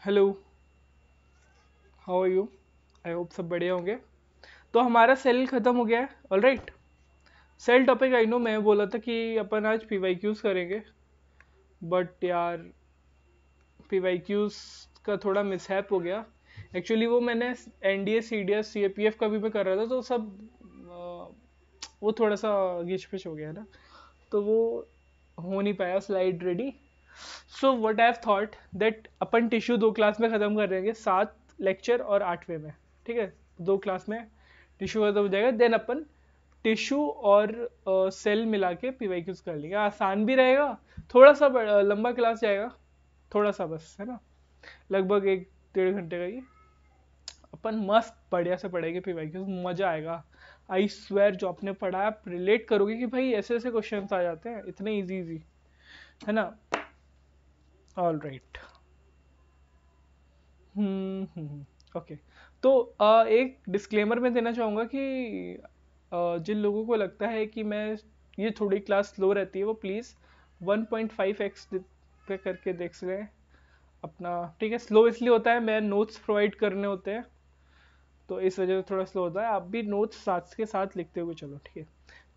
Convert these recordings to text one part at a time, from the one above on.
Hello, how are you? I hope सब बढ़िया होंगे। तो हमारा सेल खत्म हो गया है। Alright, cell topic I know मैं बोला था कि अपन आज पीवाईक्यूज करेंगे, बट यार पीवाईक्यूज का थोड़ा मिसहैप हो गया। एक्चुअली वो मैंने NDA C D S C A P F का भी मैं कर रहा था, तो सब वो थोड़ा सा घिच पिच हो गया ना, तो वो हो नहीं पाया slide ready. So what I have thought that upon tissue 2 class में ख़त्म कर देंगे, 7 लेक्चर और 8वें में। ठीक है, 2 क्लास में टिश्यू खत्म हो जाएगा, देन अपन टिश्यू और सेल मिला के पीवाईक्यूज कर लेंगे। आसान भी रहेगा, थोड़ा सा लंबा क्लास जाएगा, थोड़ा सा बस, है ना, लगभग 1 डेढ़ घंटे का ही। अपन मस्त बढ़िया से पढ़ेंगे पीवाईक्यूज, मजा आएगा। आई स्वेयर, जो आपने पढ़ा है आप रिलेट करोगे कि भाई ऐसे ऐसे क्वेश्चन आ जाते हैं, इतने इजी इजी, है ना। All right. ओके। तो एक डिस्क्लेमर मैं देना चाहूँगा कि जिन लोगों को लगता है कि मैं ये थोड़ी क्लास स्लो रहती है, वो प्लीज़ 1.5x पे करके देख लें अपना। ठीक है, स्लो इसलिए होता है, मैं नोट्स प्रोवाइड करने होते हैं, तो इस वजह से थोड़ा स्लो होता है। आप भी नोट्स साथ के साथ लिखते हुए चलो, ठीक है।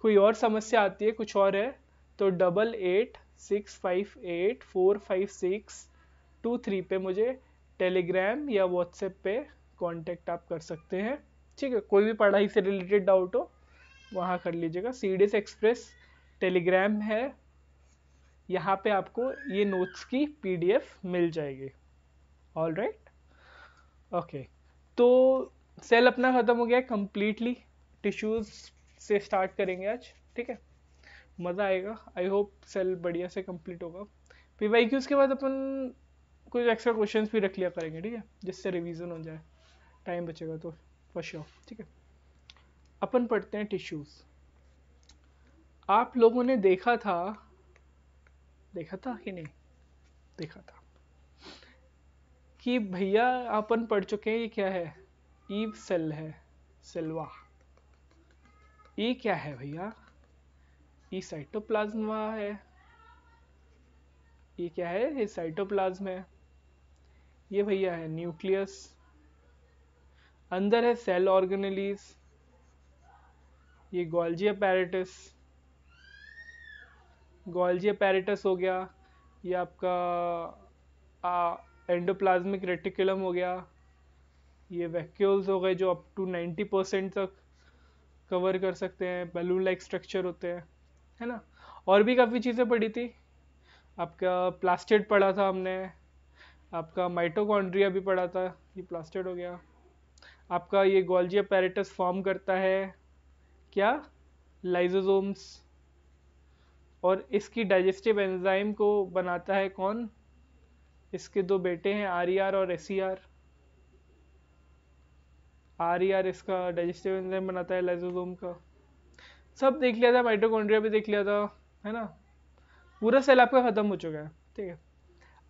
कोई और समस्या आती है, कुछ और है, तो 8865845623 पे मुझे टेलीग्राम या व्हाट्सएप पे कांटेक्ट आप कर सकते हैं। ठीक है, कोई भी पढ़ाई से रिलेटेड डाउट हो वहाँ कर लीजिएगा। सीडीएस एक्सप्रेस टेलीग्राम है, यहाँ पे आपको ये नोट्स की पीडीएफ मिल जाएगी। All right, okay. तो सेल अपना ख़त्म हो गया है कम्प्लीटली, टिश्यूज़ से स्टार्ट करेंगे आज। ठीक है, मज़ा आएगा। आई होप सेल बढ़िया से कंप्लीट होगा। पीवाईक्यूज़ के बाद अपन कुछ एक्स्ट्रा क्वेश्चंस भी रख लिया करेंगे, ठीक है, जिससे रिवीजन हो जाए, टाइम बचेगा तो फॉर श्योर। ठीक है, अपन पढ़ते हैं टिश्यूज़। आप लोगों ने देखा था कि नहीं देखा था कि भैया अपन पढ़ चुके हैं, ये क्या है? ईव सेल है, सेल्वा। ये क्या है भैया? ये साइटोप्लाज्मा है। ये क्या है? ये साइटोप्लाज्म है। ये भैया है न्यूक्लियस। अंदर है सेल ऑर्गेनेलीज। ये गोल्जी अपैरेटस, गोल्जी अपैरेटस हो गया। ये आपका एंडोप्लाज्मिक रेटिकुलम हो गया। ये वैक्यूल्स हो गए जो अप टू 90% तक कवर कर सकते हैं, बैलून लाइक स्ट्रक्चर होते हैं, है ना। और भी काफ़ी चीज़ें पढ़ी थी। आपका प्लास्टिड पढ़ा था हमने, आपका माइटोकॉन्ड्रिया भी पढ़ा था, ये प्लास्टिड हो गया। आपका ये गोल्जी अपैरेटस फॉर्म करता है क्या? लाइजोसोम्स। और इसकी डाइजेस्टिव एंजाइम को बनाता है कौन? इसके दो बेटे हैं, आर ई आर और S E R. R E R इसका डाइजेस्टिव एंजाइम बनाता है लाइजोसोम का। सब देख लिया था, माइटोकॉन्ड्रिया भी देख लिया था, है ना। पूरा सेल आपका खत्म हो चुका है। ठीक है,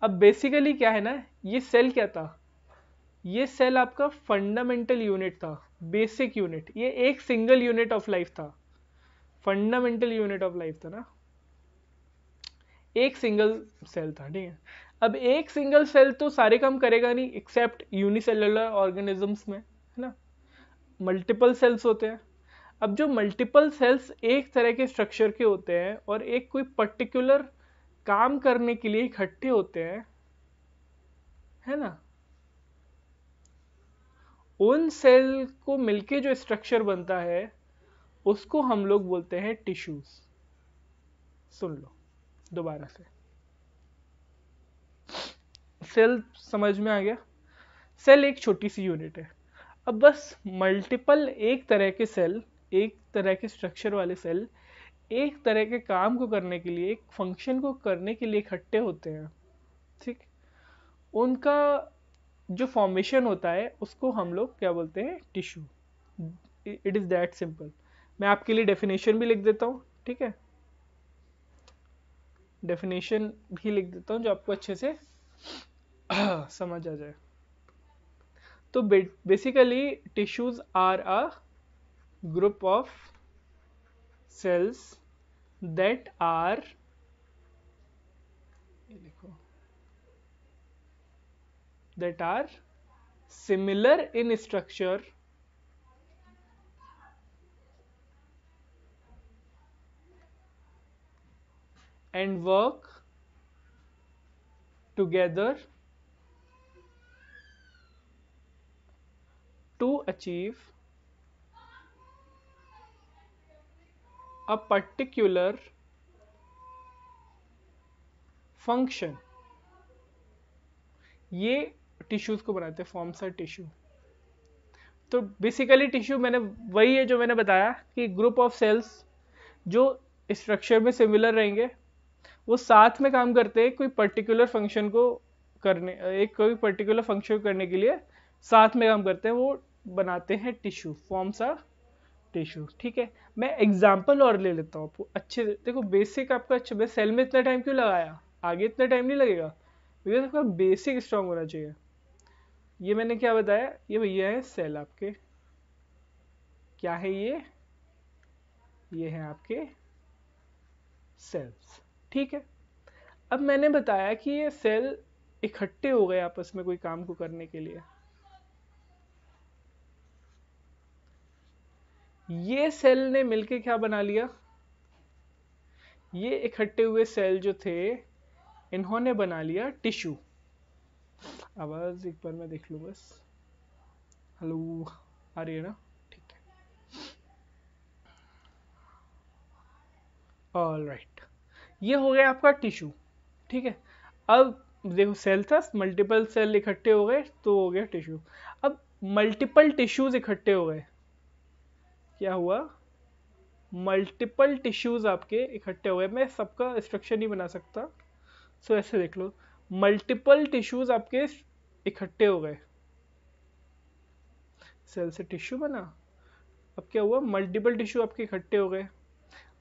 अब बेसिकली क्या है ना, ये सेल क्या था? ये सेल आपका फंडामेंटल यूनिट था, बेसिक यूनिट। ये एक सिंगल यूनिट ऑफ लाइफ था, फंडामेंटल यूनिट ऑफ लाइफ था ना, एक सिंगल सेल था। ठीक है, अब एक सिंगल सेल तो सारे काम करेगा नहीं एक्सेप्ट यूनिसेलुलर ऑर्गेनिजम्स में, है ना। मल्टीपल सेल्स होते हैं। अब जो मल्टीपल सेल्स एक तरह के स्ट्रक्चर के होते हैं और एक कोई पर्टिकुलर काम करने के लिए इकट्ठे होते हैं, है ना, उन सेल को मिलके जो स्ट्रक्चर बनता है उसको हम लोग बोलते हैं टिश्यूज। सुन लो दोबारा से, सेल समझ में आ गया? सेल एक छोटी सी यूनिट है। अब बस मल्टीपल एक तरह के सेल, एक तरह के स्ट्रक्चर वाले सेल एक तरह के काम को करने के लिए, एक फंक्शन को करने के लिए इकट्ठे होते हैं। ठीक, उनका जो फॉर्मेशन होता है उसको हम लोग क्या बोलते हैं? Tissue. It is that simple. मैं आपके लिए डेफिनेशन भी लिख देता हूँ, ठीक है, डेफिनेशन भी लिख देता हूँ जो आपको अच्छे से समझ आ जाए। तो basically tissues are a group of cells that are, ये लिखो, that are similar in structure and work together to achieve a particular function. ये टिश्यूज को बनाते हैं, फॉर्म्स आर टिश्यू। तो बेसिकली टिश्यू मैंने वही है जो मैंने बताया कि ग्रुप ऑफ सेल्स जो स्ट्रक्चर में सिमिलर रहेंगे, वो साथ में काम करते हैं कोई पर्टिकुलर फंक्शन को करने, एक कोई पर्टिकुलर फंक्शन करने के लिए साथ में काम करते हैं, वो बनाते हैं टिश्यू, फॉर्म्स आर टिश्यू। ठीक है, मैं एग्जांपल और ले लेता हूँ आपको अच्छे से। देखो बेसिक आपका अच्छा, मैं सेल में इतना टाइम क्यों लगाया, आगे इतना टाइम नहीं लगेगा, बिकॉज आपका बेसिक स्ट्रांग होना चाहिए। ये मैंने क्या बताया, ये भैया है सेल आपके, क्या है ये है आपके सेल्स। ठीक है, अब मैंने बताया कि ये सेल इकट्ठे हो गए आपस में कोई काम को करने के लिए। ये सेल ने मिलके क्या बना लिया, ये इकट्ठे हुए सेल जो थे इन्होंने बना लिया टिश्यू। आवाज एक बार मैं देख लूं बस, हेलो आ रही है ना, ठीक है, ऑल राइट, ये हो गया आपका टिश्यू। ठीक है, अब देखो सेल था, मल्टीपल सेल इकट्ठे हो गए तो हो गया टिश्यू। अब मल्टीपल टिश्यूज इकट्ठे हो गए, क्या हुआ, मल्टीपल टिश्यूज आपके इकट्ठे हो गए। मैं सबका स्ट्रक्चर नहीं बना सकता, सो ऐसे देख लो, मल्टीपल टिश्यूज आपके इकट्ठे हो गए, सेल से टिश्यू बना। अब क्या हुआ, मल्टीपल टिश्यू आपके इकट्ठे हो गए।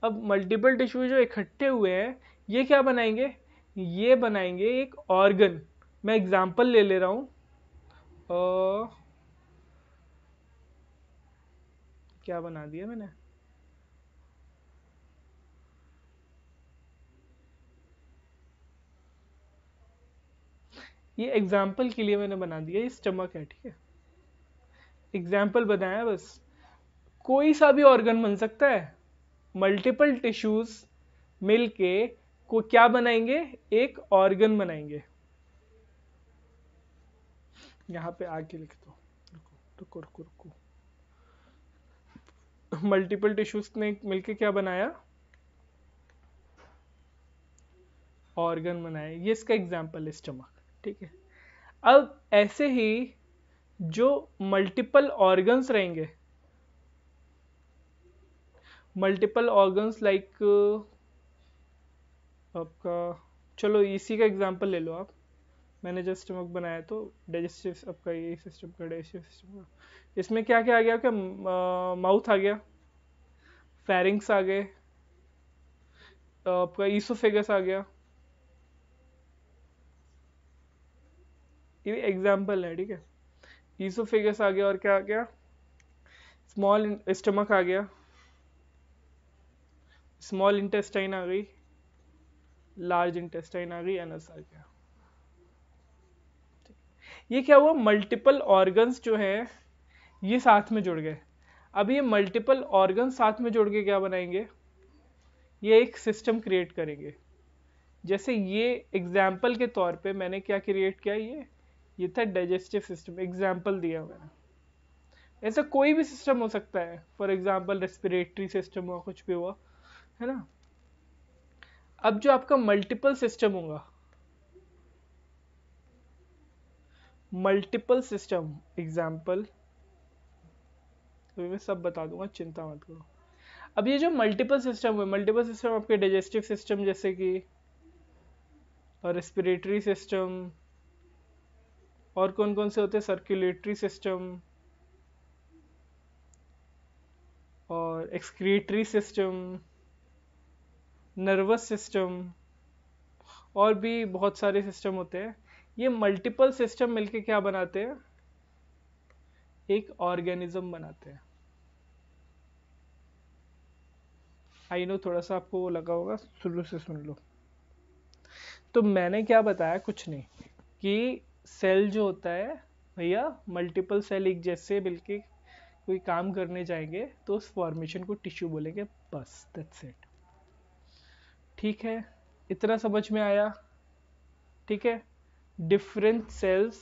अब मल्टीपल टिश्यू जो इकट्ठे हुए हैं ये क्या बनाएंगे, ये बनाएंगे एक ऑर्गन। मैं एग्जांपल ले ले रहा हूं, क्या बना दिया मैंने, ये एग्जाम्पल के लिए मैंने बना दिया, ये स्टमक है। ठीक है, एग्जाम्पल बनाया बस, कोई सा भी ऑर्गन बन सकता है। मल्टीपल टिश्यूज मिलके को क्या बनाएंगे, एक ऑर्गन बनाएंगे। यहाँ पे आगे लिख दो, रुको रुको रुको रुको, मल्टीपल टिश्यूज ने मिलके क्या बनाया, ऑर्गन बनाया। ये इसका एग्जाम्पल है स्टमक। ठीक है, अब ऐसे ही जो मल्टीपल ऑर्गन्स रहेंगे, मल्टीपल ऑर्गन्स लाइक आपका, चलो इसी का एग्जांपल ले लो आप, मैंने जस्ट स्टमक बनाया तो डाइजेस्टिव आपका ये सिस्टम का, डाइजेस्टिव सिस्टम का, इसमें क्या क्या आ गया, क्या माउथ आ गया, फेरिंग्स आ गए, आपका ईसोफेगस आ गया, ये एग्जांपल है। ठीक है, ईसोफेगस आ गया और क्या आ गया, स्मॉल स्टमक आ गया, स्मॉल इंटेस्टाइन आ गई, लार्ज इंटेस्टाइन आ गई, एनस आ गया। ये क्या हुआ, मल्टीपल ऑर्गन्स जो है ये साथ में जुड़ गए। अब ये मल्टीपल ऑर्गन साथ में जुड़ के क्या बनाएंगे, ये एक सिस्टम क्रिएट करेंगे। जैसे ये एग्जाम्पल के तौर पे मैंने क्या क्रिएट किया, ये था डाइजेस्टिव सिस्टम, एग्जाम्पल दिया मैंने। ऐसा कोई भी सिस्टम हो सकता है, फॉर एग्जाम्पल रेस्पिरेटरी सिस्टम हुआ, कुछ भी हुआ, है ना। अब जो आपका मल्टीपल सिस्टम होगा, मल्टीपल सिस्टम एग्जाम्पल, तो मैं सब बता दूंगा, चिंता मत करो। अब ये जो मल्टीपल सिस्टम हुए, मल्टीपल सिस्टम आपके डाइजेस्टिव सिस्टम जैसे कि, और रेस्पिरेटरी सिस्टम, और कौन कौन से होते हैं, सर्कुलेटरी सिस्टम, और एक्सक्रीटरी सिस्टम, नर्वस सिस्टम, और भी बहुत सारे सिस्टम होते हैं। ये मल्टीपल सिस्टम मिलके क्या बनाते हैं, एक ऑर्गेनिज्म बनाते हैं। आई नो थोड़ा सा आपको वो लगा होगा, शुरू से सुन लो। तो मैंने क्या बताया, कुछ नहीं, कि सेल जो होता है भैया, मल्टीपल सेल एक जैसे मिलके कोई काम करने जाएंगे तो उस फॉर्मेशन को टिश्यू बोलेंगे, बस दैट्स इट। ठीक है, इतना समझ में आया? ठीक है, डिफरेंट सेल्स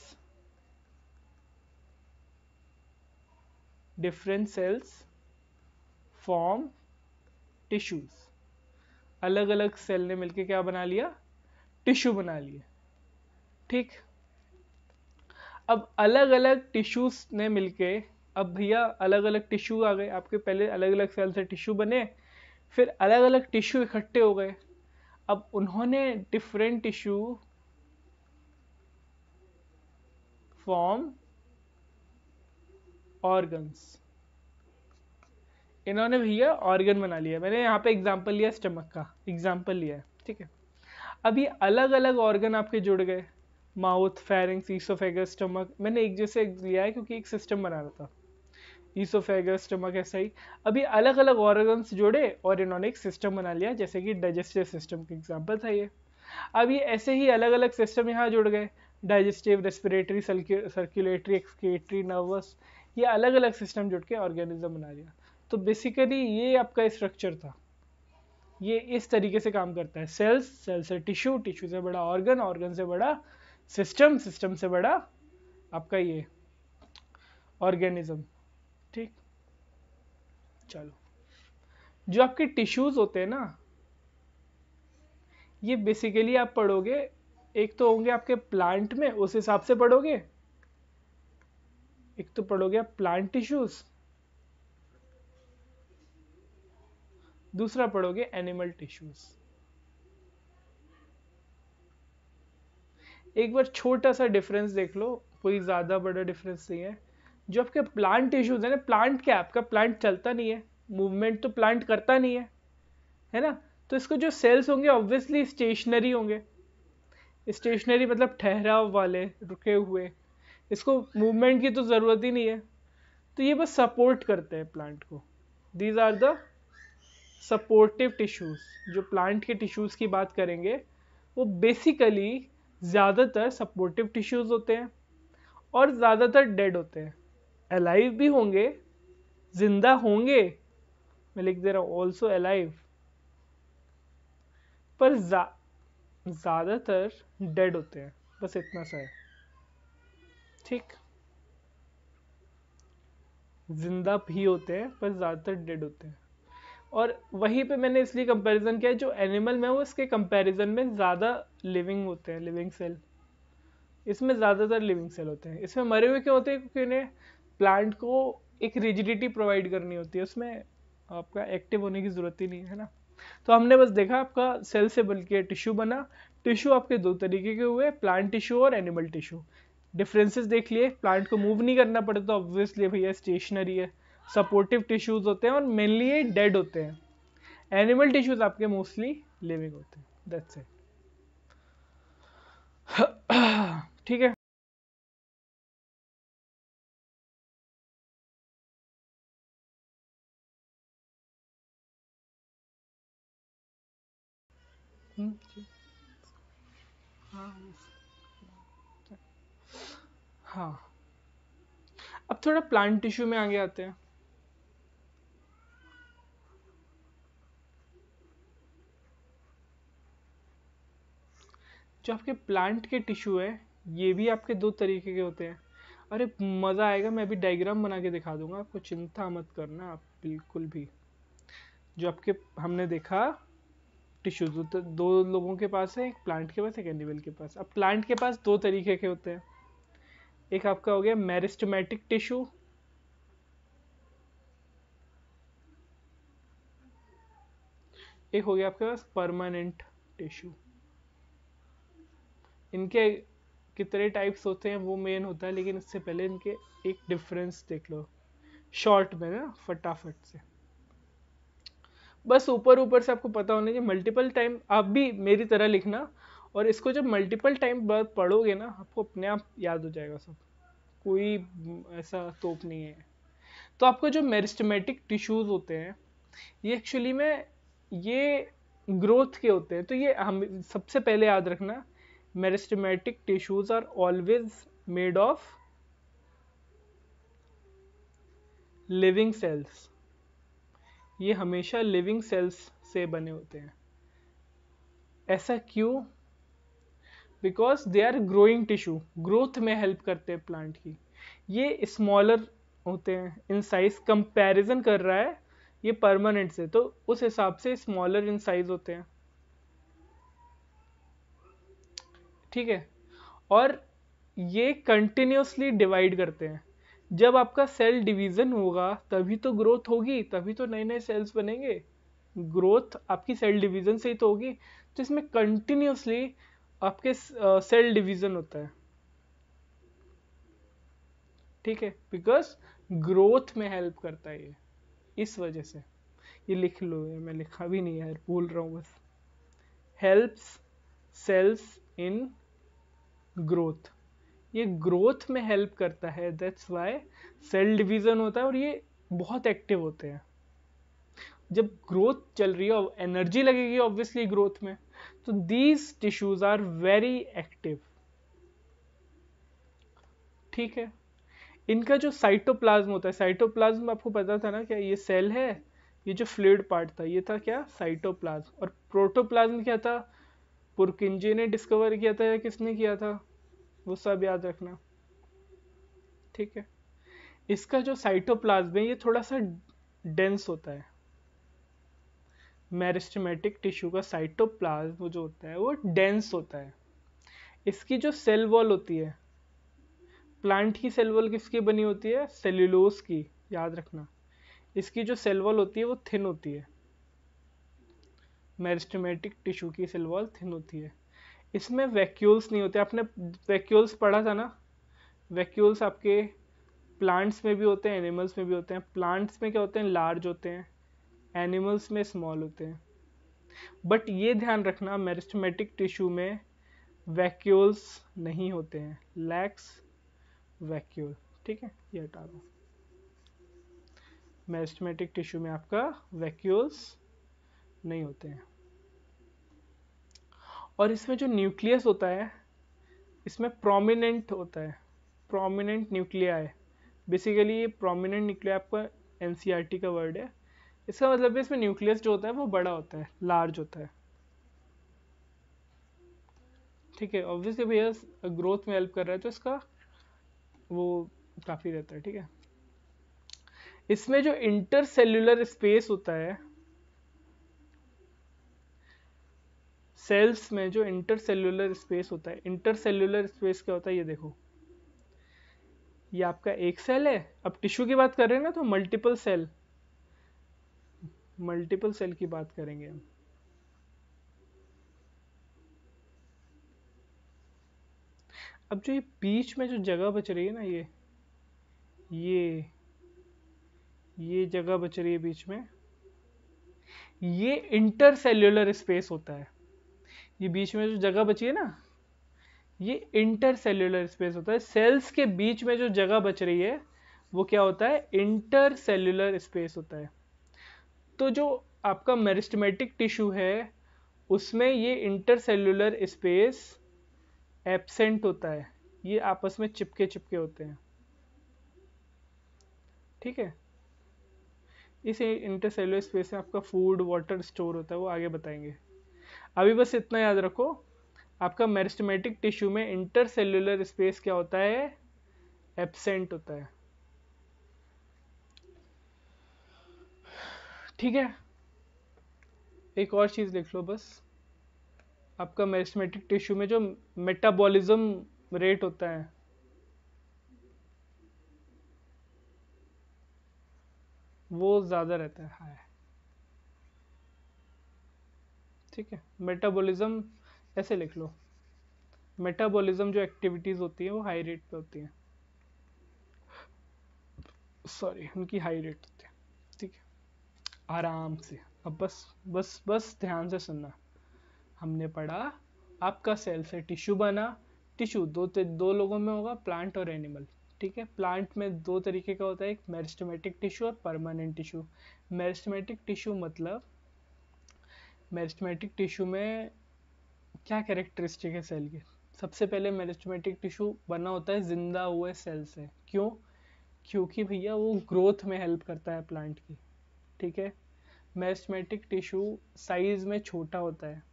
फॉर्म टिश्यूज। अलग अलग सेल ने मिलके क्या बना लिया? टिश्यू बना लिए। ठीक, अब अलग अलग टिश्यूज ने मिलके, अब भैया अलग अलग टिश्यू आ गए आपके, पहले अलग अलग सेल से टिश्यू बने, फिर अलग अलग टिश्यू इकट्ठे हो गए। अब उन्होंने डिफरेंट टिश्यू फॉर्म ऑर्गन्स। इन्होंने भैया ऑर्गन बना लिया। मैंने यहाँ पे एग्जांपल लिया, स्टमक का एग्जांपल लिया है, ठीक है। अब ये अलग अलग ऑर्गन आपके जुड़ गए, माउथ, फेरिंग्स, ईसोफेगस, स्टमक। मैंने एक जैसे लिया है क्योंकि एक सिस्टम बना रहा था, ईसोफेगस, स्टमक, ऐसा ही। अभी अलग अलग ऑर्गन्स जोड़े और इन्होंने एक सिस्टम बना लिया, जैसे कि डाइजेस्टिव सिस्टम का एग्जांपल था ये। अब ये ऐसे ही अलग अलग सिस्टम यहाँ जुड़ गए, digestive, respiratory, circulatory, excretory, nervous, ये अलग अलग सिस्टम जुड़ के ऑर्गेनिज्म बना लिया। तो बेसिकली ये आपका स्ट्रक्चर था, ये इस तरीके से काम करता है। सेल्स, सेल से टिश्यू, टिश्यू से बड़ा ऑर्गन, ऑर्गन से बड़ा सिस्टम, सिस्टम से बड़ा आपका ये ऑर्गेनिज्म। ठीक, चलो, जो आपके टिश्यूज होते हैं ना, ये बेसिकली आप पढ़ोगे, एक तो होंगे आपके प्लांट में, उस हिसाब से पढ़ोगे। एक तो पढ़ोगे आप प्लांट टिश्यूज, दूसरा पढ़ोगे एनिमल टिश्यूज। एक बार छोटा सा डिफरेंस देख लो, कोई ज्यादा बड़ा डिफरेंस नहीं है। जो आपके प्लांट टिश्यूज है ना, प्लांट क्या, आपका प्लांट चलता नहीं है, मूवमेंट तो प्लांट करता नहीं है ना, तो इसको जो सेल्स होंगे ऑब्वियसली स्टेशनरी होंगे। स्टेशनरी मतलब ठहराव वाले, रुके हुए, इसको मूवमेंट की तो जरूरत ही नहीं है, तो ये बस सपोर्ट करते हैं प्लांट को। These are the supportive tissues. जो प्लांट के टिश्यूज की बात करेंगे वो बेसिकली ज़्यादातर सपोर्टिव टिश्यूज होते हैं और ज़्यादातर डेड होते हैं। अलाइव भी होंगे, जिंदा होंगे, मैं लिख दे रहा हूँ ऑल्सो अलाइव, पर ज़्यादातर डेड होते हैं, बस इतना सा है। ठीक, जिंदा भी होते हैं पर ज़्यादातर डेड होते हैं। और वहीं पे मैंने इसलिए कंपैरिजन किया, जो एनिमल में वो इसके कंपैरिजन में ज़्यादा लिविंग होते हैं, लिविंग सेल, इसमें ज़्यादातर लिविंग सेल होते हैं। इसमें मरे हुए क्यों होते हैं? क्योंकि उन्हें प्लांट को एक रिजिडिटी प्रोवाइड करनी होती है, उसमें आपका एक्टिव होने की ज़रूरत ही नहीं है ना। तो हमने बस देखा आपका सेल से बल्कि टिश्यू बना। टिश्यू आपके दो तरीके के हुए, प्लांट टिश्यू और एनिमल टिश्यू। डिफरेंसेस देख लिए, प्लांट को मूव नहीं करना पड़ता तो ऑब्वियसली भैया स्टेशनरी है। सपोर्टिव टिश्यूज होते हैं और मेनली ये डेड होते हैं। एनिमल टिश्यूज आपके मोस्टली लिविंग होते हैं, दैट्स इट। ठीक है, जी। हाँ हाँ, अब थोड़ा प्लांट टिश्यू में आगे आते हैं। जो आपके प्लांट के टिश्यू है, ये भी आपके दो तरीके के होते हैं। अरे मज़ा आएगा, मैं अभी डायग्राम बना के दिखा दूंगा आपको, चिंता मत करना आप बिल्कुल भी। जो आपके हमने देखा टिश्यूज, तो दो लोगों के पास है, एक प्लांट के पास, एक एनिमल के पास। अब प्लांट के पास दो तरीके के होते हैं, एक आपका हो गया मेरिस्टेमेटिक टिश्यू, एक हो गया आपके पास परमानेंट टिश्यू। इनके कितने टाइप्स होते हैं वो मेन होता है, लेकिन इससे पहले इनके एक डिफरेंस देख लो शॉर्ट में ना, फटाफट से। बस ऊपर ऊपर से आपको पता होना चाहिए, मल्टीपल टाइम आप भी मेरी तरह लिखना, और इसको जब मल्टीपल टाइम पढ़ोगे ना, आपको अपने आप याद हो जाएगा सब, कोई ऐसा तोप नहीं है। तो आपको जो मेरिस्टेमेटिक टिश्यूज होते हैं, ये एक्चुअली में ये ग्रोथ के होते हैं। तो ये हम सबसे पहले याद रखना, meristematic tissues are always made of living cells, ये हमेशा लिविंग सेल्स से बने होते हैं। ऐसा क्यों? Because they are growing tissue, growth में हेल्प करते हैं प्लांट की। ये स्मॉलर होते हैं इन साइज, कंपैरिजन कर रहा है ये परमानेंट से, तो उस हिसाब से स्मॉलर इन साइज होते हैं, ठीक है। और ये कंटिन्यूसली डिवाइड करते हैं। जब आपका सेल डिवीजन होगा तभी तो ग्रोथ होगी, तभी तो नए नए सेल्स बनेंगे। ग्रोथ आपकी सेल डिवीजन से ही तो होगी। तो इसमें कंटिन्यूसली आपके सेल डिवीजन होता है, ठीक है, बिकॉज ग्रोथ में हेल्प करता है ये, इस वजह से। ये लिख लो, ये मैं लिखा भी नहीं है यार, भूल रहा हूँ बस। हेल्प्स सेल्स इन ग्रोथ, ये ग्रोथ में हेल्प करता है, दैट्स वाई सेल डिवीजन होता है। और ये बहुत एक्टिव होते हैं। जब ग्रोथ चल रही है, एनर्जी लगेगी ऑब्वियसली ग्रोथ में, तो these tissues are very active, ठीक है। इनका जो साइटोप्लाज्म होता है, साइटोप्लाज्म आपको पता था ना क्या, ये सेल है, ये जो फ्लूइड पार्ट था ये था क्या, साइटोप्लाज्म। और प्रोटोप्लाज्म क्या था, पुरकिंजे ने डिस्कवर किया था या किसने किया था, वो सब याद रखना, ठीक है। इसका जो साइटोप्लाज्म है ये थोड़ा सा डेंस होता है। मेरिस्टेमेटिक टिश्यू का साइटोप्लाज्म जो होता है वो डेंस होता है। इसकी जो सेल वॉल होती है, प्लांट की सेल वॉल किसकी बनी होती है, सेल्यूलोज की, याद रखना। इसकी जो सेल वॉल होती है वो थिन होती है, मेरिस्टेमेटिक टिश्यू की सेल वॉल थिन होती है। इसमें वैक्यूल्स नहीं होते, आपने वैक्यूल्स पढ़ा था ना। वैक्यूल्स आपके प्लांट्स में भी होते हैं, एनिमल्स में भी होते हैं। प्लांट्स में क्या होते हैं, लार्ज होते हैं, एनिमल्स में स्मॉल होते हैं। बट ये ध्यान रखना, मेरिस्टेमेटिक टिश्यू में वैक्यूल्स नहीं होते हैं, लैक्स वैक्यूल, ठीक है, ये हटा दो। मेरिस्टेमेटिक टिश्यू में आपका वैक्यूल्स नहीं होते हैं। और इसमें जो न्यूक्लियस होता है, इसमें प्रोमिनेंट होता है, प्रोमिनेंट न्यूक्लियाई। बेसिकली ये प्रोमिनेंट न्यूक्लिया आपका एनसीईआरटी का वर्ड है। इसका मतलब है इसमें न्यूक्लियस जो होता है वो बड़ा होता है, लार्ज होता है, ठीक है। ऑब्वियसली भैया ग्रोथ में हेल्प कर रहा है तो इसका वो काफी रहता है, ठीक है। इसमें जो इंटरसेल्यूलर स्पेस होता है, सेल्स में जो इंटरसेल्यूलर स्पेस होता है, इंटरसेल्यूलर स्पेस क्या होता है ये देखो। ये आपका एक सेल है, अब टिश्यू की बात कर रहे हैं ना तो मल्टीपल सेल, मल्टीपल सेल की बात करेंगे हम। अब जो ये बीच में जो जगह बच रही है ना, ये ये जगह बच रही है बीच में, ये इंटरसेल्यूलर स्पेस होता है। ये बीच में जो जगह बची है ना, ये इंटरसेल्यूलर स्पेस होता है। सेल्स के बीच में जो जगह बच रही है वो क्या होता है, इंटरसेल्यूलर स्पेस होता है। तो जो आपका मेरिस्टेमेटिक टिश्यू है उसमें ये इंटरसेल्यूलर स्पेस एब्सेंट होता है, ये आपस में चिपके चिपके होते हैं, ठीक है। इस इंटरसेल्यूलर स्पेस में आपका फूड वाटर स्टोर होता है, वो आगे बताएंगे। अभी बस इतना याद रखो, आपका मेरिस्टेमेटिक टिश्यू में इंटरसेल्यूलर स्पेस क्या होता है, एब्सेंट होता है, ठीक है। एक और चीज लिख लो बस, आपका मेरिस्टेमेटिक टिश्यू में जो मेटाबॉलिज्म रेट होता है, वो ज्यादा रहता है, हाई, ठीक है। मेटाबॉलिज्म ऐसे लिख लो, मेटाबॉलिज्म जो एक्टिविटीज होती है वो हाई रेट पे होती है, सॉरी उनकी हाई रेट होती है, ठीक है। आराम से, अब बस बस बस ध्यान से सुनना। हमने पढ़ा आपका सेल से टिश्यू बना। टिश्यू दो लोगों में होगा, प्लांट और एनिमल, ठीक है। प्लांट में दो तरीके का होता है, एक मेरिस्टेमेटिक टिश्यू और परमानेंट टिश्यू। मेरिस्टेमेटिक टिश्यू मतलब, मेरिस्टेमेटिक टिश्यू में क्या कैरेक्टरिस्टिक है सेल के, सबसे पहले मेरिस्टेमेटिक टिश्यू बना होता है जिंदा हुए सेल से। क्यों? क्योंकि भैया वो ग्रोथ में हेल्प करता है प्लांट की। ठीक है। मेरिस्टेमेटिक टिश्यू साइज में छोटा होता है।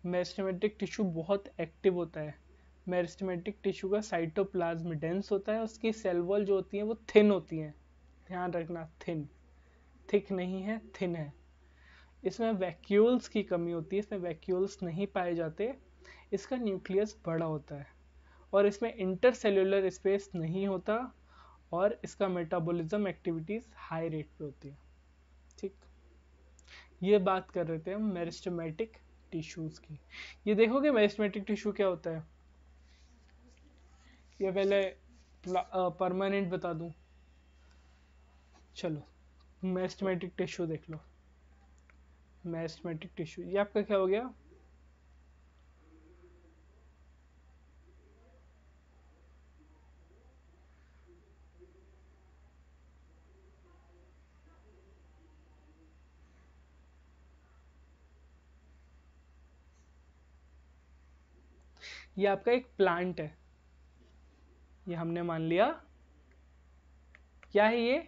मेरिस्टेमेटिक टिश्यू बहुत एक्टिव होता है। मेरिस्टेमेटिक टिश्यू का साइटोप्लाज्म डेंस होता है, उसकी सेल वॉल जो होती है वो थिन होती है। ध्यान रखना, थिन, थिक नहीं है, थिन है। इसमें वैक्यूल्स की कमी होती है, इसमें वैक्यूल्स नहीं पाए जाते। इसका न्यूक्लियस बड़ा होता है और इसमें इंटरसेल्यूलर स्पेस नहीं होता और इसका मेटाबॉलिज्म एक्टिविटीज हाई रेट पे होती है। ठीक, ये बात कर रहे थे हम मेरिस्टेमेटिक टिश्यूज की। ये देखोगे मेरिस्टेमेटिक टिश्यू क्या होता है? ये पहले परमानेंट बता दूं। चलो मेरिस्टेमेटिक टिश्यू देख लो। मेरिस्टेमेटिक टिश्यू ये आपका क्या हो गया? ये आपका एक प्लांट है, ये हमने मान लिया। क्या है ये?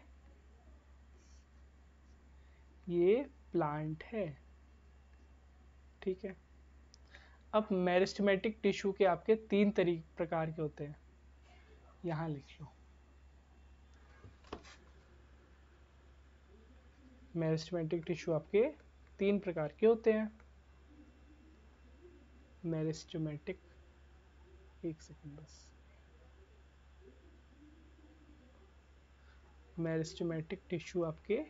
ये प्लांट है। ठीक है। अब मेरिस्टेमेटिक टिश्यू के आपके तीन प्रकार के होते हैं, यहां लिख लो। मेरिस्टेमेटिक टिश्यू आपके तीन प्रकार के होते हैं। मेरिस्टेमेटिक, एक सेकंड बस। मेरिस्टेमेटिक टिश्यू आपके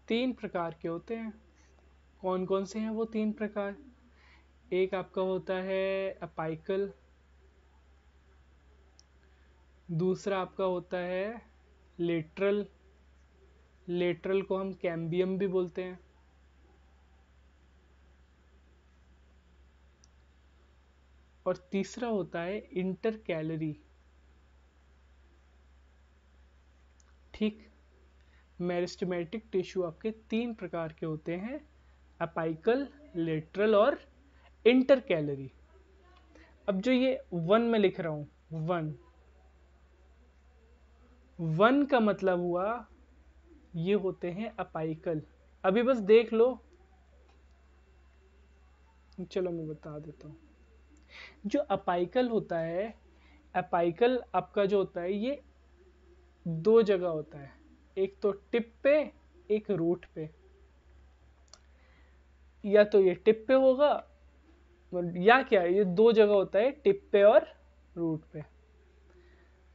तीन प्रकार के होते हैं। कौन कौन से हैं वो तीन प्रकार? एक आपका होता है अपाइकल, दूसरा आपका होता है लेटरल, लेटरल को हम कैम्बियम भी बोलते हैं, और तीसरा होता है इंटर कैलरी। ठीक। मेरिस्टेमेटिक टिश्यू आपके तीन प्रकार के होते हैं, अपाइकल, लेटरल और इंटर कैलरी। अब जो ये वन में लिख रहा हूं, वन, वन का मतलब हुआ ये होते हैं अपाइकल। अभी बस देख लो, चलो मैं बता देता हूं। जो अपाइकल होता है, अपाइकल आपका जो होता है ये दो जगह होता है, एक तो टिप पे, एक रूट पे। या तो ये टिप पे होगा, या क्या, ये दो जगह होता है, टिप पे और रूट पे।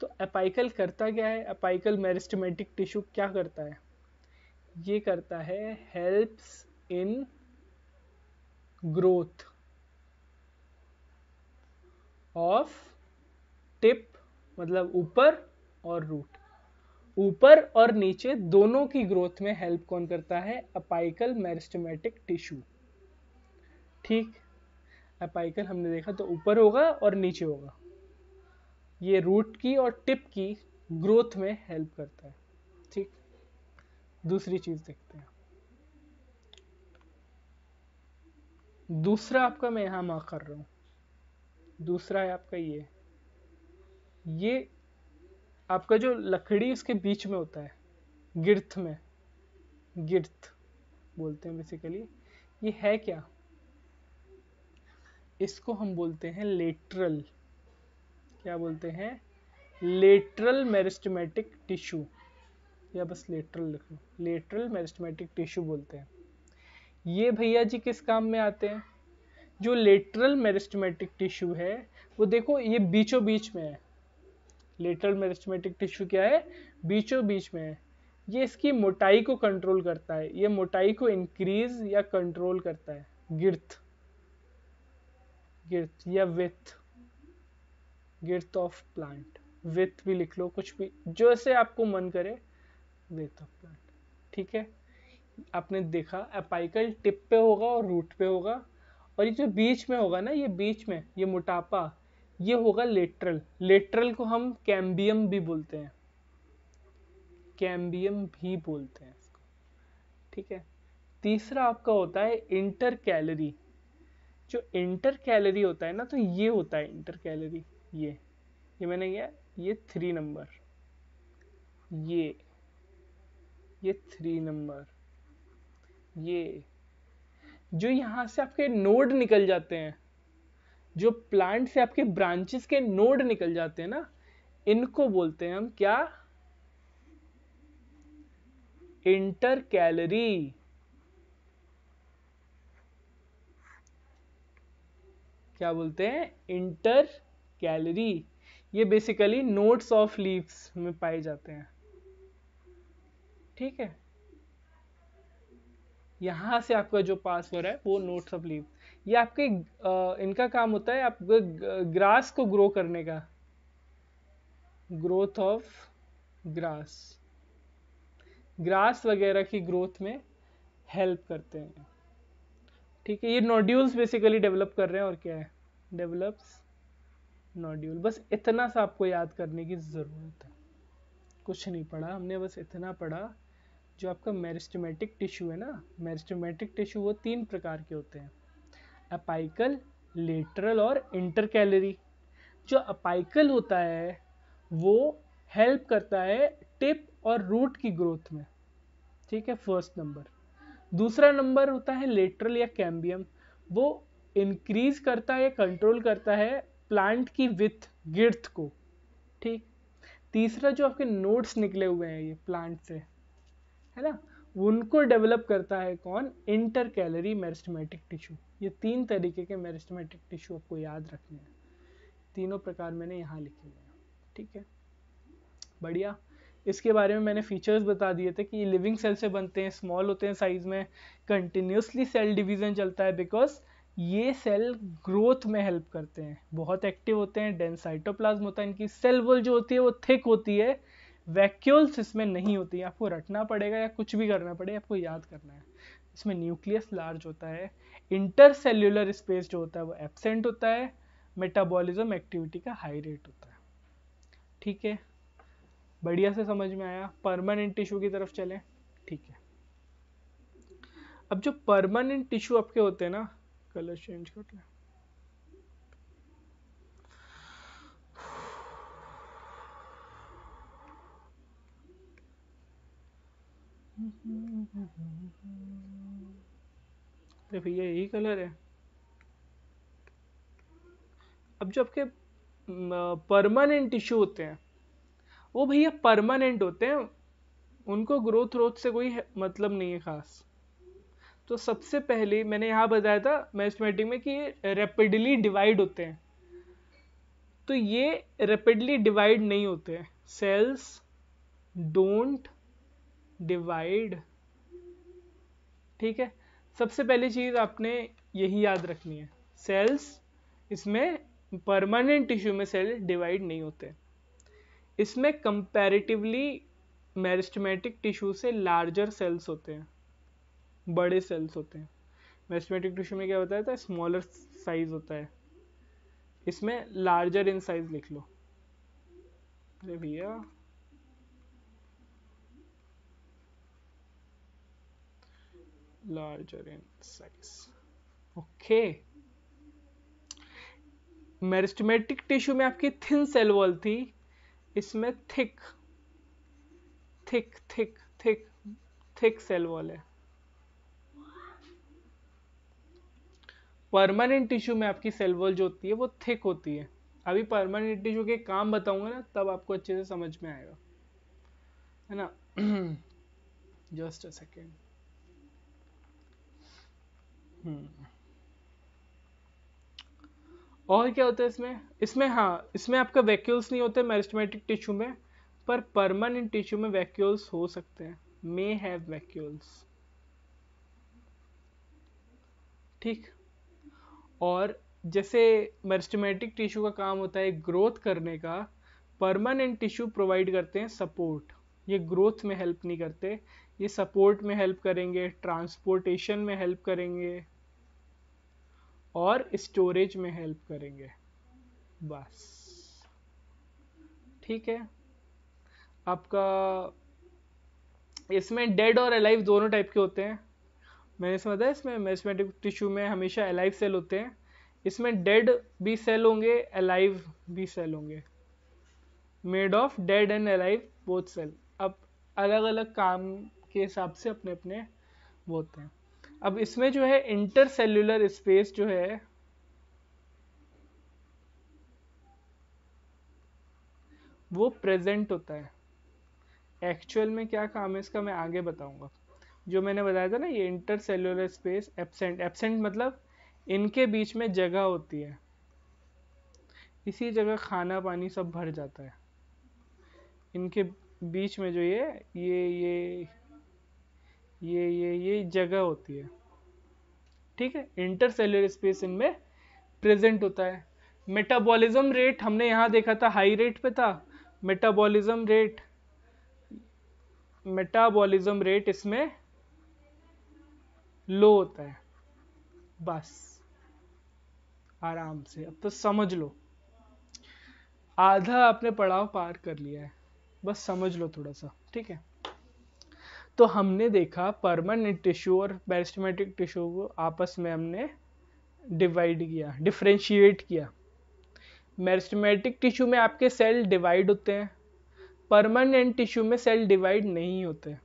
तो अपाइकल करता क्या है? अपाइकल मेरिस्टेमेटिक टिश्यू क्या करता है? ये करता है helps in growth of tip, मतलब ऊपर, और रूट। ऊपर और नीचे दोनों की ग्रोथ में हेल्प कौन करता है? Apical meristematic tissue. ठीक। अपाइकल हमने देखा तो ऊपर होगा और नीचे होगा, ये रूट की और टिप की ग्रोथ में हेल्प करता है। ठीक। दूसरी चीज देखते हैं। दूसरा आपका मैं यहां मार्क कर रहा हूं, दूसरा है आपका ये आपका जो लकड़ी उसके बीच में होता है, गिर्थ में, गिर्थ बोलते हैं बेसिकली। ये है क्या? इसको हम बोलते हैं लेटरल। क्या बोलते हैं? लेटरल मेरिस्टेमेटिक टिश्यू, या बस लेटरल लिख लो, लेटरल मेरिस्टेमेटिक टिश्यू बोलते हैं। ये भैया जी किस काम में आते हैं? जो लेटरल मेरिस्टेमेटिक टिश्यू है वो देखो ये बीचों बीच में है। लेटरल मेरिस्टेमेटिक टिश्यू क्या है? बीचों बीच में है। ये इसकी मोटाई को कंट्रोल करता है, ये मोटाई को इंक्रीज या कंट्रोल करता है। गिर्थ, गिर्थ या विथ, गिर्थ ऑफ प्लांट, विथ भी लिख लो, कुछ भी जो ऐसे आपको मन करे, विथ ऑफ प्लांट। ठीक है। आपने देखा अपाइकल टिप पे होगा और रूट पे होगा, और ये जो बीच में होगा ना, ये बीच में ये मोटापा, ये होगा लेटरल। लेटरल को हम कैम्बियम भी बोलते हैं, कैम्बियम भी बोलते हैं इसको। ठीक है। तीसरा आपका होता है इंटर कैलरी। जो इंटर कैलोरी होता है ना, तो ये होता है इंटर कैलोरी। ये मैंने किया, ये 3 नंबर, ये 3 नंबर, ये जो यहाँ से आपके नोड निकल जाते हैं, जो प्लांट से आपके ब्रांचेस के नोड निकल जाते हैं ना, इनको बोलते हैं हम क्या? Inter calorie. क्या बोलते हैं? Inter calorie. ये बेसिकली नोड्स ऑफ लीव्स में पाए जाते हैं। ठीक है, यहां से आपका जो पास हो रहा है वो नोड्स ऑफ लीव। ये आपके इनका काम होता है आपके ग्रास को ग्रो करने का, ग्रोथ ऑफ ग्रास, ग्रास वगैरह की ग्रोथ में हेल्प करते हैं। ठीक है, ये नोड्यूल्स बेसिकली डेवलप कर रहे हैं, और क्या है? Develops nodule. बस इतना सा आपको याद करने की जरूरत है, कुछ नहीं पढ़ा हमने, बस इतना पढ़ा। जो आपका मेरिस्टेमेटिक टिश्यू है ना, मेरिस्टेमेटिक टिश्यू वो 3 प्रकार के होते हैं, अपाइकल, लेटरल और इंटरकैलरी। जो अपाइकल होता है वो हेल्प करता है टिप और रूट की ग्रोथ में। ठीक है, फर्स्ट नंबर। दूसरा नंबर होता है लेटरल या कैम्बियम, वो इंक्रीज करता है, कंट्रोल करता है प्लांट की विथ, गिर्थ को। ठीक। तीसरा जो आपके नोड्स निकले हुए हैं ये प्लांट से, है ना, उनको डेवलप करता है कौन? Inter calorie meristematic tissue. ये 3 तरीके के मेरिस्टेमेटिक टिश्यू आपको याद रखने हैं, तीनों प्रकार मैंने यहाँ लिखे हुए हैं। ठीक है, बढ़िया। इसके बारे में मैंने फीचर्स बता दिए थे कि लिविंग सेल से बनते हैं, स्मॉल होते हैं साइज में, कंटिन्यूसली सेल डिवीजन चलता है, बिकॉज ये सेल ग्रोथ में हेल्प करते हैं, बहुत एक्टिव होते हैं, डेंस साइटोप्लाज्म होता है इनकी, सेल वॉल जो होती है वो थिक होती है, वैक्यूल्स इसमें नहीं होती है। आपको रटना पड़ेगा या कुछ भी करना पड़ेगा, आपको याद करना है। इसमें न्यूक्लियस लार्ज होता है, इंटरसेल्यूलर स्पेस जो होता है वो एब्सेंट होता है, मेटाबॉलिज्म एक्टिविटी का हाई रेट होता है। ठीक है, बढ़िया से समझ में आया। परमानेंट टिश्यू की तरफ चलें। ठीक है, अब जो परमानेंट टिश्यू आपके होते हैं ना, कलर चेंज कर लें, तो भैया यही कलर है। अब जो आपके परमानेंट टिश्यू होते हैं वो भैया परमानेंट होते हैं, उनको ग्रोथ रोथ से कोई मतलब नहीं है खास। तो सबसे पहले मैंने यहाँ बताया था मैथमेटिक में कि ये रैपिडली डिवाइड होते हैं, तो ये रैपिडली डिवाइड नहीं होते हैं। Cells don't divide. ठीक है, सबसे पहली चीज आपने यही याद रखनी है, सेल्स इसमें परमानेंट टिश्यू में सेल डिवाइड नहीं होते। इसमें कंपैरेटिवली मेरिस्टेमेटिक टिश्यू से लार्जर सेल्स होते हैं, बड़े सेल्स होते हैं। मेरिस्टेमेटिक टिश्यू में क्या होता है, स्मॉलर साइज होता है, इसमें लार्जर इन साइज लिख लो। अरे भैया larger in size, okay. Meristematic tissue में आपकी थिन सेल वॉल थी, इसमें thick thick thick thick thick cell wall है। परमानेंट टिश्यू में आपकी सेल वॉल जो होती है वो थिक होती है। अभी परमानेंट टिश्यू के काम बताऊंगा ना, तब आपको अच्छे से समझ में आएगा, है ना। Just a second. और क्या होता है इसमें हाँ, इसमें आपका वैक्यूल्स नहीं होते मेरिस्टेमेटिक टिश्यू में, पर परमानेंट टिश्यू में वैक्यूल्स हो सकते हैं, मे हैव वैक्यूल्स। ठीक। और जैसे मेरिस्टेमेटिक टिश्यू का काम होता है ग्रोथ करने का, परमानेंट टिश्यू प्रोवाइड करते हैं सपोर्ट। ये ग्रोथ में हेल्प नहीं करते, ये सपोर्ट में हेल्प करेंगे, ट्रांसपोर्टेशन में हेल्प करेंगे और स्टोरेज में हेल्प करेंगे, बस। ठीक है, आपका इसमें डेड और अलाइव दोनों टाइप के होते हैं। मैंने समझा है, इसमें मेरिस्टेमेटिक टिश्यू में हमेशा अलाइव सेल होते हैं, इसमें डेड भी सेल होंगे, अलाइव भी सेल होंगे, made of dead and alive both cell. अब अलग अलग काम के हिसाब से अपने अपने वो होते हैं। अब इसमें जो है इंटरसेल्यूलर स्पेस जो है वो प्रेजेंट होता है। एक्चुअल में क्या काम है इसका मैं आगे बताऊंगा। जो मैंने बताया था ना, ये इंटरसेल्यूलर स्पेस एब्सेंट, एब्सेंट मतलब इनके बीच में जगह होती है, इसी जगह खाना पानी सब भर जाता है। इनके बीच में जो ये जगह होती है, ठीक है। इंटरसेल्यूलर स्पेस इनमें प्रेजेंट होता है। मेटाबॉलिज्म रेट हमने यहाँ देखा था हाई रेट पे था। मेटाबॉलिज्म रेट इसमें लो होता है। बस आराम से अब तो समझ लो, आधा आपने पड़ाव पार कर लिया है, बस समझ लो थोड़ा सा, ठीक है। तो हमने देखा परमानेंट टिश्यू और मेरिस्टेमेटिक टिश्यू को आपस में हमने डिवाइड किया, डिफरेंशिएट किया। मेरिस्टेमेटिक टिश्यू में आपके सेल डिवाइड होते हैं, परमानेंट टिश्यू में सेल डिवाइड नहीं होते।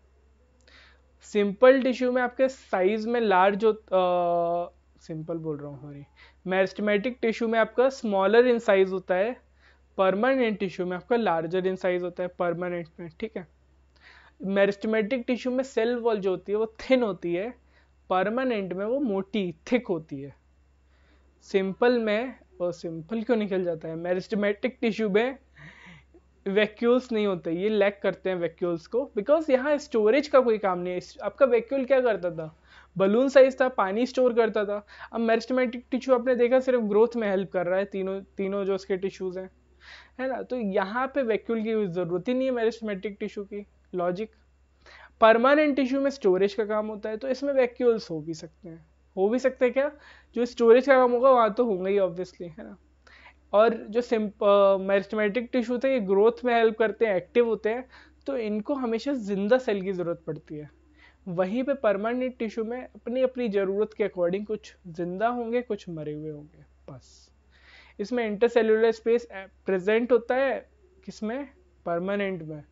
सिंपल टिश्यू में आपके साइज में लार्ज हो, सिंपल बोल रहा हूँ सॉरी, मेरिस्टेमेटिक टिश्यू में आपका स्मॉलर इन साइज होता है, परमानेंट टिश्यू में आपका लार्जर इन साइज होता है परमानेंट में, ठीक है। मेरिस्टेमेटिक टिश्यू में सेल वॉल जो होती है वो थिन होती है, परमानेंट में वो मोटी थिक होती है। सिंपल में, और सिंपल क्यों निकल जाता है, मेरिस्टेमेटिक टिश्यू में वैक्यूल्स नहीं होते, ये लैक करते हैं वैक्यूल्स को, बिकॉज यहाँ स्टोरेज का कोई काम नहीं है। आपका वैक्यूल क्या करता था, बलून साइज था, पानी स्टोर करता था। अब मेरिस्टेमेटिक टिश्यू आपने देखा सिर्फ ग्रोथ में हेल्प कर रहा है, तीनों तीनों जो उसके टिश्यूज हैं, है ना। तो यहाँ पे वैक्यूल की जरूरत ही नहीं है मेरिस्टेमेटिक टिश्यू की, लॉजिक। परमानेंट टिश्यू में स्टोरेज का काम होता है, तो इसमें वैक्यूल्स हो भी सकते हैं, क्या, जो स्टोरेज का काम होगा वहाँ तो होंगे ही ऑब्वियसली, है ना। और जो मेरिस्टेमेटिक टिश्यू थे ये ग्रोथ में हेल्प करते हैं, एक्टिव होते हैं, तो इनको हमेशा जिंदा सेल की जरूरत पड़ती है। वहीं पे परमानेंट टिश्यू में अपनी अपनी जरूरत के अकॉर्डिंग कुछ जिंदा होंगे, कुछ मरे हुए होंगे, बस। इसमें इंटरसेल्यूलर स्पेस प्रेजेंट होता है, किसमें, परमानेंट में,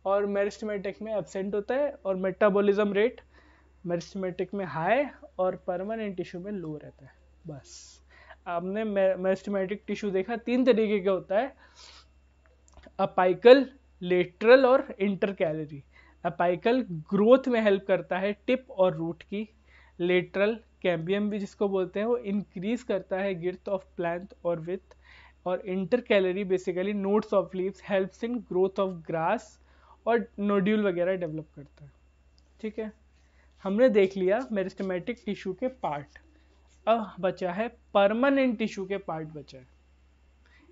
और मेरिस्टेमेटिक में एब्सेंट होता है। और मेटाबॉलिज्म रेट मेरिस्टेमेटिक में हाई और परमानेंट टिश्यू में लो रहता है, बस। आपने मेरिस्टेमेटिक टिश्यू देखा, तीन तरीके का होता है, अपाइकल, लेटरल और इंटरकैलरी। अपाइकल ग्रोथ में हेल्प करता है टिप और रूट की, लेटरल कैम्बियम भी जिसको बोलते हैं वो इंक्रीज करता है गिर्थ ऑफ प्लांट और विथ, और intercalary basically nodes of leaves helps in growth of grass और नोड्यूल वगैरह डेवलप करता है, ठीक है। हमने देख लिया मेरिस्टेमेटिक टिश्यू के पार्ट। अब बचा है परमानेंट टिश्यू के पार्ट बचा है।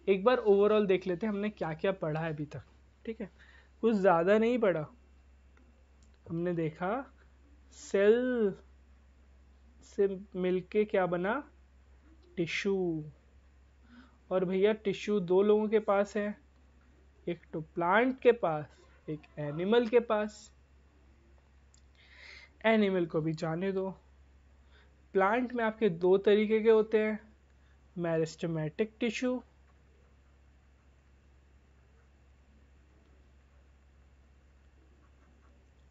एक बार ओवरऑल देख लेते हैं हमने क्या क्या पढ़ा है अभी तक, ठीक है। कुछ ज़्यादा नहीं पढ़ा। हमने देखा सेल से मिलके क्या बना, टिश्यू। और भैया टिश्यू दो लोगों के पास है, एक तो प्लांट के पास, एक एनिमल के पास। एनिमल को भी जाने दो। प्लांट में आपके दो तरीके के होते हैं, मेरिस्टेमेटिक टिश्यू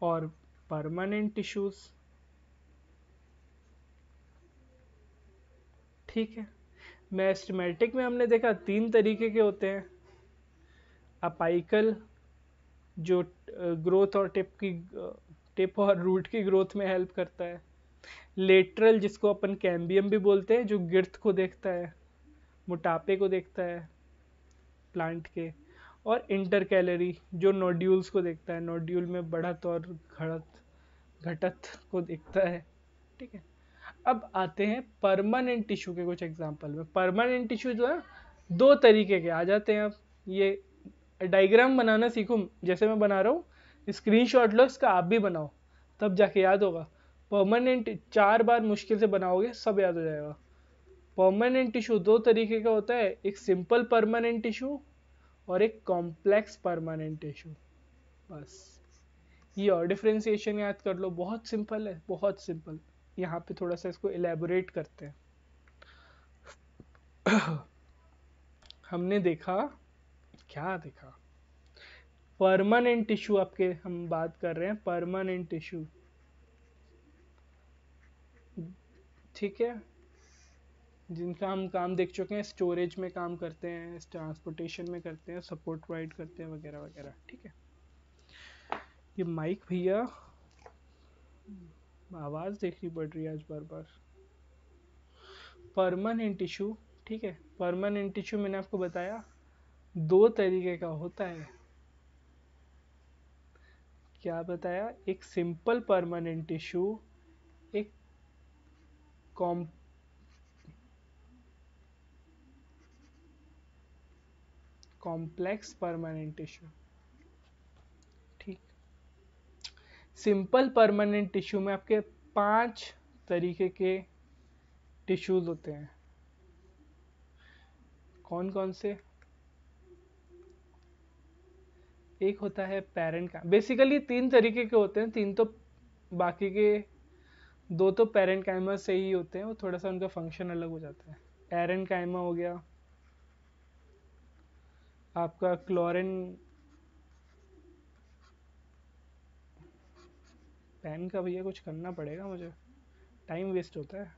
और परमानेंट टिश्यूज, ठीक है। मेरिस्टेमेटिक में हमने देखा तीन तरीके के होते हैं, अपाइकल जो ग्रोथ और टिप और रूट की ग्रोथ में हेल्प करता है, लेटरल जिसको अपन कैम्बियम भी बोलते हैं जो गिर्थ को देखता है, मोटापे को देखता है प्लांट के, और इंटरकैलरी जो नोड्यूल्स को देखता है, नोड्यूल में बढ़त और घटत को देखता है, ठीक है। अब आते हैं परमानेंट टिश्यू के कुछ एग्जांपल में। परमानेंट टिश्यू जो है दो तरीके के आ जाते हैं। अब ये डायग्राम बनाना सीखो जैसे मैं बना रहा हूँ, स्क्रीनशॉट लो इसका, आप भी बनाओ तब जाके याद होगा। परमानेंट 4 बार मुश्किल से बनाओगे सब याद हो जाएगा। परमानेंट टिश्यू दो तरीके का होता है, एक सिंपल परमानेंट टिश्यू और एक कॉम्प्लेक्स परमानेंट टिश्यू, बस। ये और डिफ्रेंसिएशन याद कर लो, बहुत सिंपल है, बहुत सिंपल। यहाँ पे थोड़ा सा इसको इलेबोरेट करते हैं। हमने देखा, क्या देखा, परमानेंट टिश्यू आपके हम बात कर रहे हैं, परमानेंट टिश्यू, ठीक है, जिनका हम काम देख चुके हैं, स्टोरेज में काम करते हैं, ट्रांसपोर्टेशन में करते हैं, सपोर्ट प्रोवाइड करते हैं, वगैरह वगैरह, ठीक है। ये माइक भैया आवाज़ देखनी पड़ रही है आज बार बार। परमानेंट टिश्यू, ठीक है, परमानेंट टिश्यू मैंने आपको बताया दो तरीके का होता है। क्या बताया? एक सिंपल परमानेंट टिश्यू, एक कॉम कॉम्प्लेक्स परमानेंट टिश्यू, ठीक। सिंपल परमानेंट टिश्यू में आपके 5 तरीके के टिश्यूज होते हैं। कौन कौन से? एक होता है पेरेंट का, बेसिकली 3 तरीके के होते हैं, 3 तो बाकी के 2 तो पेरेंट काइमा से ही होते हैं, वो थोड़ा सा उनका फंक्शन अलग हो जाता है। पेरेंट काइमा हो गया आपका क्लोरिन, पेन का भैया कुछ करना पड़ेगा मुझे, टाइम वेस्ट होता है।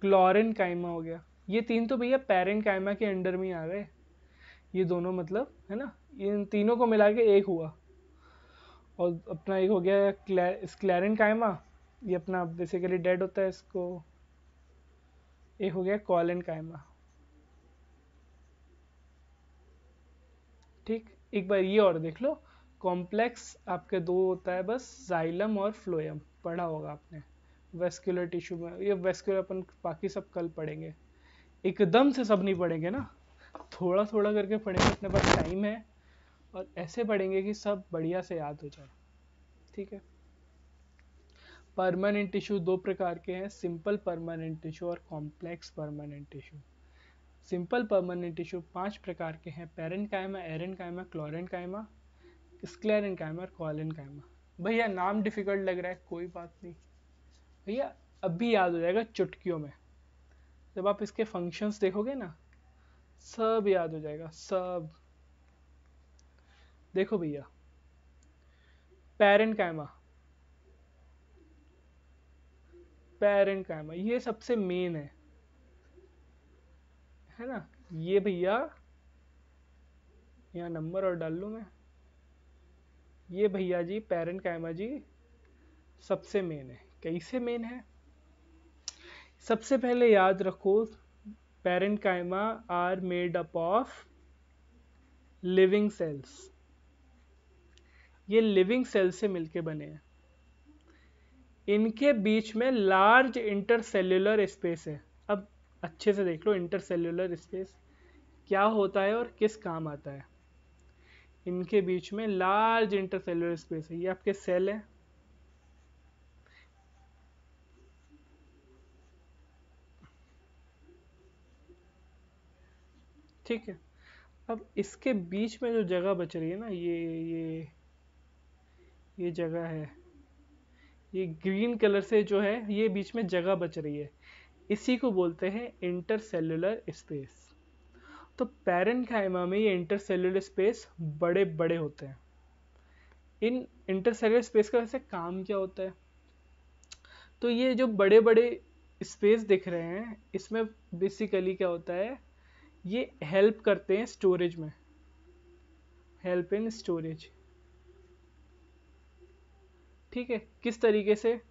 क्लोरिन काइमा हो गया, ये 3 तो भैया पेरेंट काइमा के अंडर में ही आ गए, ये दोनों मतलब, है ना, इन तीनों को मिला के एक हुआ। और अपना एक हो गया स्क्लेरिन काइमा, ये अपना बेसिकली डेड होता है इसको। एक हो गया कॉलिन काइमा, ठीक। एक बार ये और देख लो, कॉम्प्लेक्स आपके 2 होता है बस, जाइलम और फ्लोएम, पढ़ा होगा आपने वेस्कुलर टिश्यू में। ये वेस्कुलर अपन बाकी सब कल पढ़ेंगे, एकदम से सब नहीं पढ़ेंगे ना, थोड़ा थोड़ा करके पढ़ेंगे, अपने पास टाइम है, और ऐसे पढ़ेंगे कि सब बढ़िया से याद हो जाए, ठीक है। परमानेंट टिश्यू 2 प्रकार के हैं, सिंपल परमानेंट टिश्यू और complex permanent tissue. Simple permanent tissue 5 प्रकार के हैं, पेरेन्काइमा, एरेन्काइमा, क्लोरेन्काइमा, स्क्लेरेन्काइमा और कॉलेन्काइमा। भैया नाम डिफिकल्ट लग रहा है, कोई बात नहीं भैया, अभी याद हो जाएगा चुटकियों में, जब आप इसके फंक्शंस देखोगे ना, सब याद हो जाएगा सब। देखो भैया, पेरेन्काइमा, पेरेन्काइमा ये सबसे मेन है ना, ये भैया यहाँ नंबर और डाल लूँ मैं, ये भैया जी पेरेन्काइमा जी सबसे मेन है। कैसे मेन है? सबसे पहले याद रखो, parenchyma are made up of living cells, ये लिविंग सेल से मिलके बने हैं, इनके बीच में लार्ज इंटरसेल्युलर स्पेस है। अब अच्छे से देख लो, इंटरसेल्युलर स्पेस क्या होता है और किस काम आता है। इनके बीच में लार्ज इंटरसेल्युलर स्पेस है, ये आपके सेल है, ठीक है। अब इसके बीच में जो जगह बच रही है ना, ये जगह है, ये ग्रीन कलर से जो है, ये बीच में जगह बच रही है, इसी को बोलते हैं इंटरसेल्युलर स्पेस। तो पैरेन्काइमा में ये इंटरसेल्युलर स्पेस बड़े बड़े होते हैं। इन इंटरसेल्युलर स्पेस का वैसे काम क्या होता है? तो ये जो बड़े बड़े स्पेस दिख रहे हैं, इसमें बेसिकली क्या होता है, ये हेल्प करते हैं स्टोरेज में, हेल्प इन स्टोरेज, ठीक है। किस तरीके से?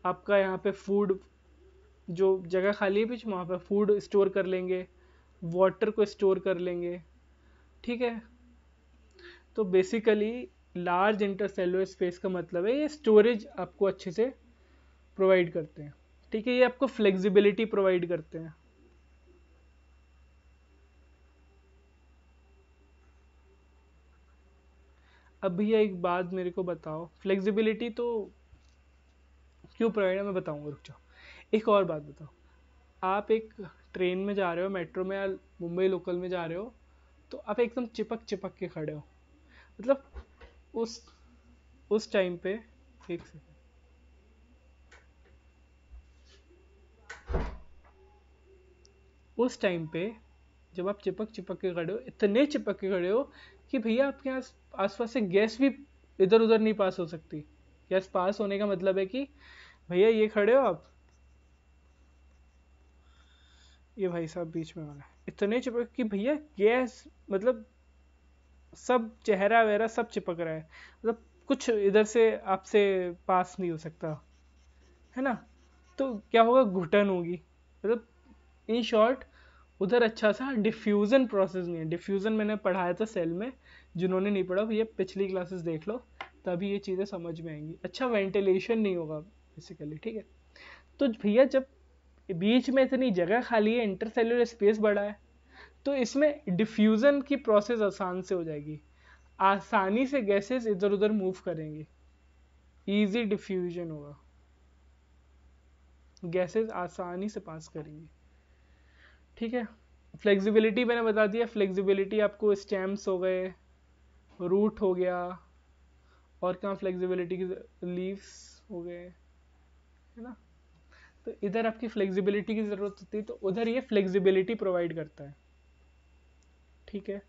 आपका यहाँ पे फूड, जो जगह खाली है बीच में, वहाँ पे फूड स्टोर कर लेंगे, वाटर को स्टोर कर लेंगे, ठीक है। तो बेसिकली लार्ज इंटरसेलुलर स्पेस का मतलब है ये स्टोरेज आपको अच्छे से प्रोवाइड करते हैं, ठीक है, ये आपको फ्लेक्सिबिलिटी प्रोवाइड करते हैं। अब भैया एक बात मेरे को बताओ, फ्लेक्सिबिलिटी तो क्यों प्रोवाइड है मैं बताऊंगा, रुक जाओ। एक और बात बताओ, आप एक ट्रेन में जा रहे हो, मेट्रो में या मुंबई लोकल में जा रहे हो, तो आप एकदम चिपक चिपक के खड़े हो, मतलब उस टाइम पे, एक सेकंड, उस टाइम पे जब आप चिपक चिपक के खड़े हो, इतने चिपक के खड़े हो कि भैया आपके आसपास से गैस भी इधर उधर नहीं पास हो सकती। गैस पास होने का मतलब है कि भैया ये खड़े हो आप, ये भाई साहब बीच में वाला, इतने चिपक कि भैया गैस मतलब सब चेहरा वगैरह सब चिपक रहा है, मतलब कुछ इधर से आपसे पास नहीं हो सकता, है ना। तो क्या होगा, घुटन होगी, मतलब इन शॉर्ट उधर अच्छा सा डिफ्यूजन प्रोसेस नहीं है। डिफ्यूजन मैंने पढ़ाया था सेल में, जिन्होंने नहीं पढ़ा भैया पिछली क्लासेस देख लो, तभी ये चीज़ें समझ में आएंगी। अच्छा वेंटिलेशन नहीं होगा बेसिकली, ठीक है। तो भैया जब बीच में इतनी जगह खाली है, इंटरसेल्युलर स्पेस बड़ा है, तो इसमें डिफ्यूजन की प्रोसेस आसान से हो जाएगी, आसानी से गैसेस इधर उधर मूव करेंगे, इजी डिफ्यूजन होगा, गैसेस आसानी से पास करेंगे, ठीक है। फ्लेक्सिबिलिटी मैंने बता दिया, फ्लेक्सिबिलिटी आपको स्टेम्स हो गए, रूट हो गया, और कहाँ फ्लेक्सिबिलिटी की, लीव्स हो गए, है ना। तो इधर आपकी फ्लेक्सिबिलिटी की ज़रूरत होती है, तो उधर ये फ्लेक्सिबिलिटी प्रोवाइड करता है, ठीक है।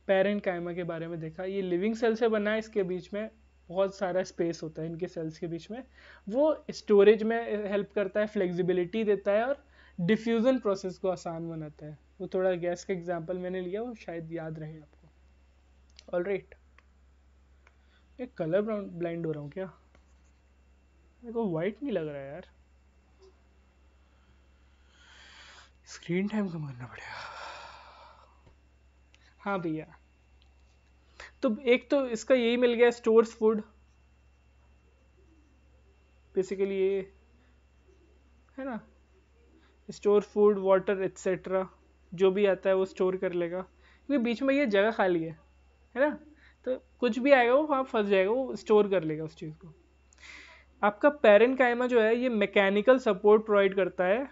पेरेंट कायमा के बारे में देखा, ये लिविंग सेल से बना है, इसके बीच में बहुत सारा स्पेस होता है इनके सेल्स के बीच में, वो स्टोरेज में हेल्प करता है, फ्लेक्सिबिलिटी देता है, और डिफ्यूजन प्रोसेस को आसान बनाता है। वो थोड़ा गैस का एग्जांपल मैंने लिया, वो शायद याद रहे आपको। ऑलराइट, ये कलर ब्लाइंड हो रहा हूँ क्या, मेरे को वाइट नहीं लग रहा है यार, स्क्रीन टाइम कम करना पड़ेगा। हाँ भैया, तो एक तो इसका यही मिल गया, स्टोर्स फूड, बेसिकली ये है ना, स्टोर फूड, वाटर एक्सेट्रा, जो भी आता है वो स्टोर कर लेगा, क्योंकि बीच में ये जगह खाली है ना। तो कुछ भी आएगा वो वहाँ फंस जाएगा, वो स्टोर कर लेगा उस चीज़ को। आपका पेरेन्काइमा जो है ये मैकेनिकल सपोर्ट प्रोवाइड करता है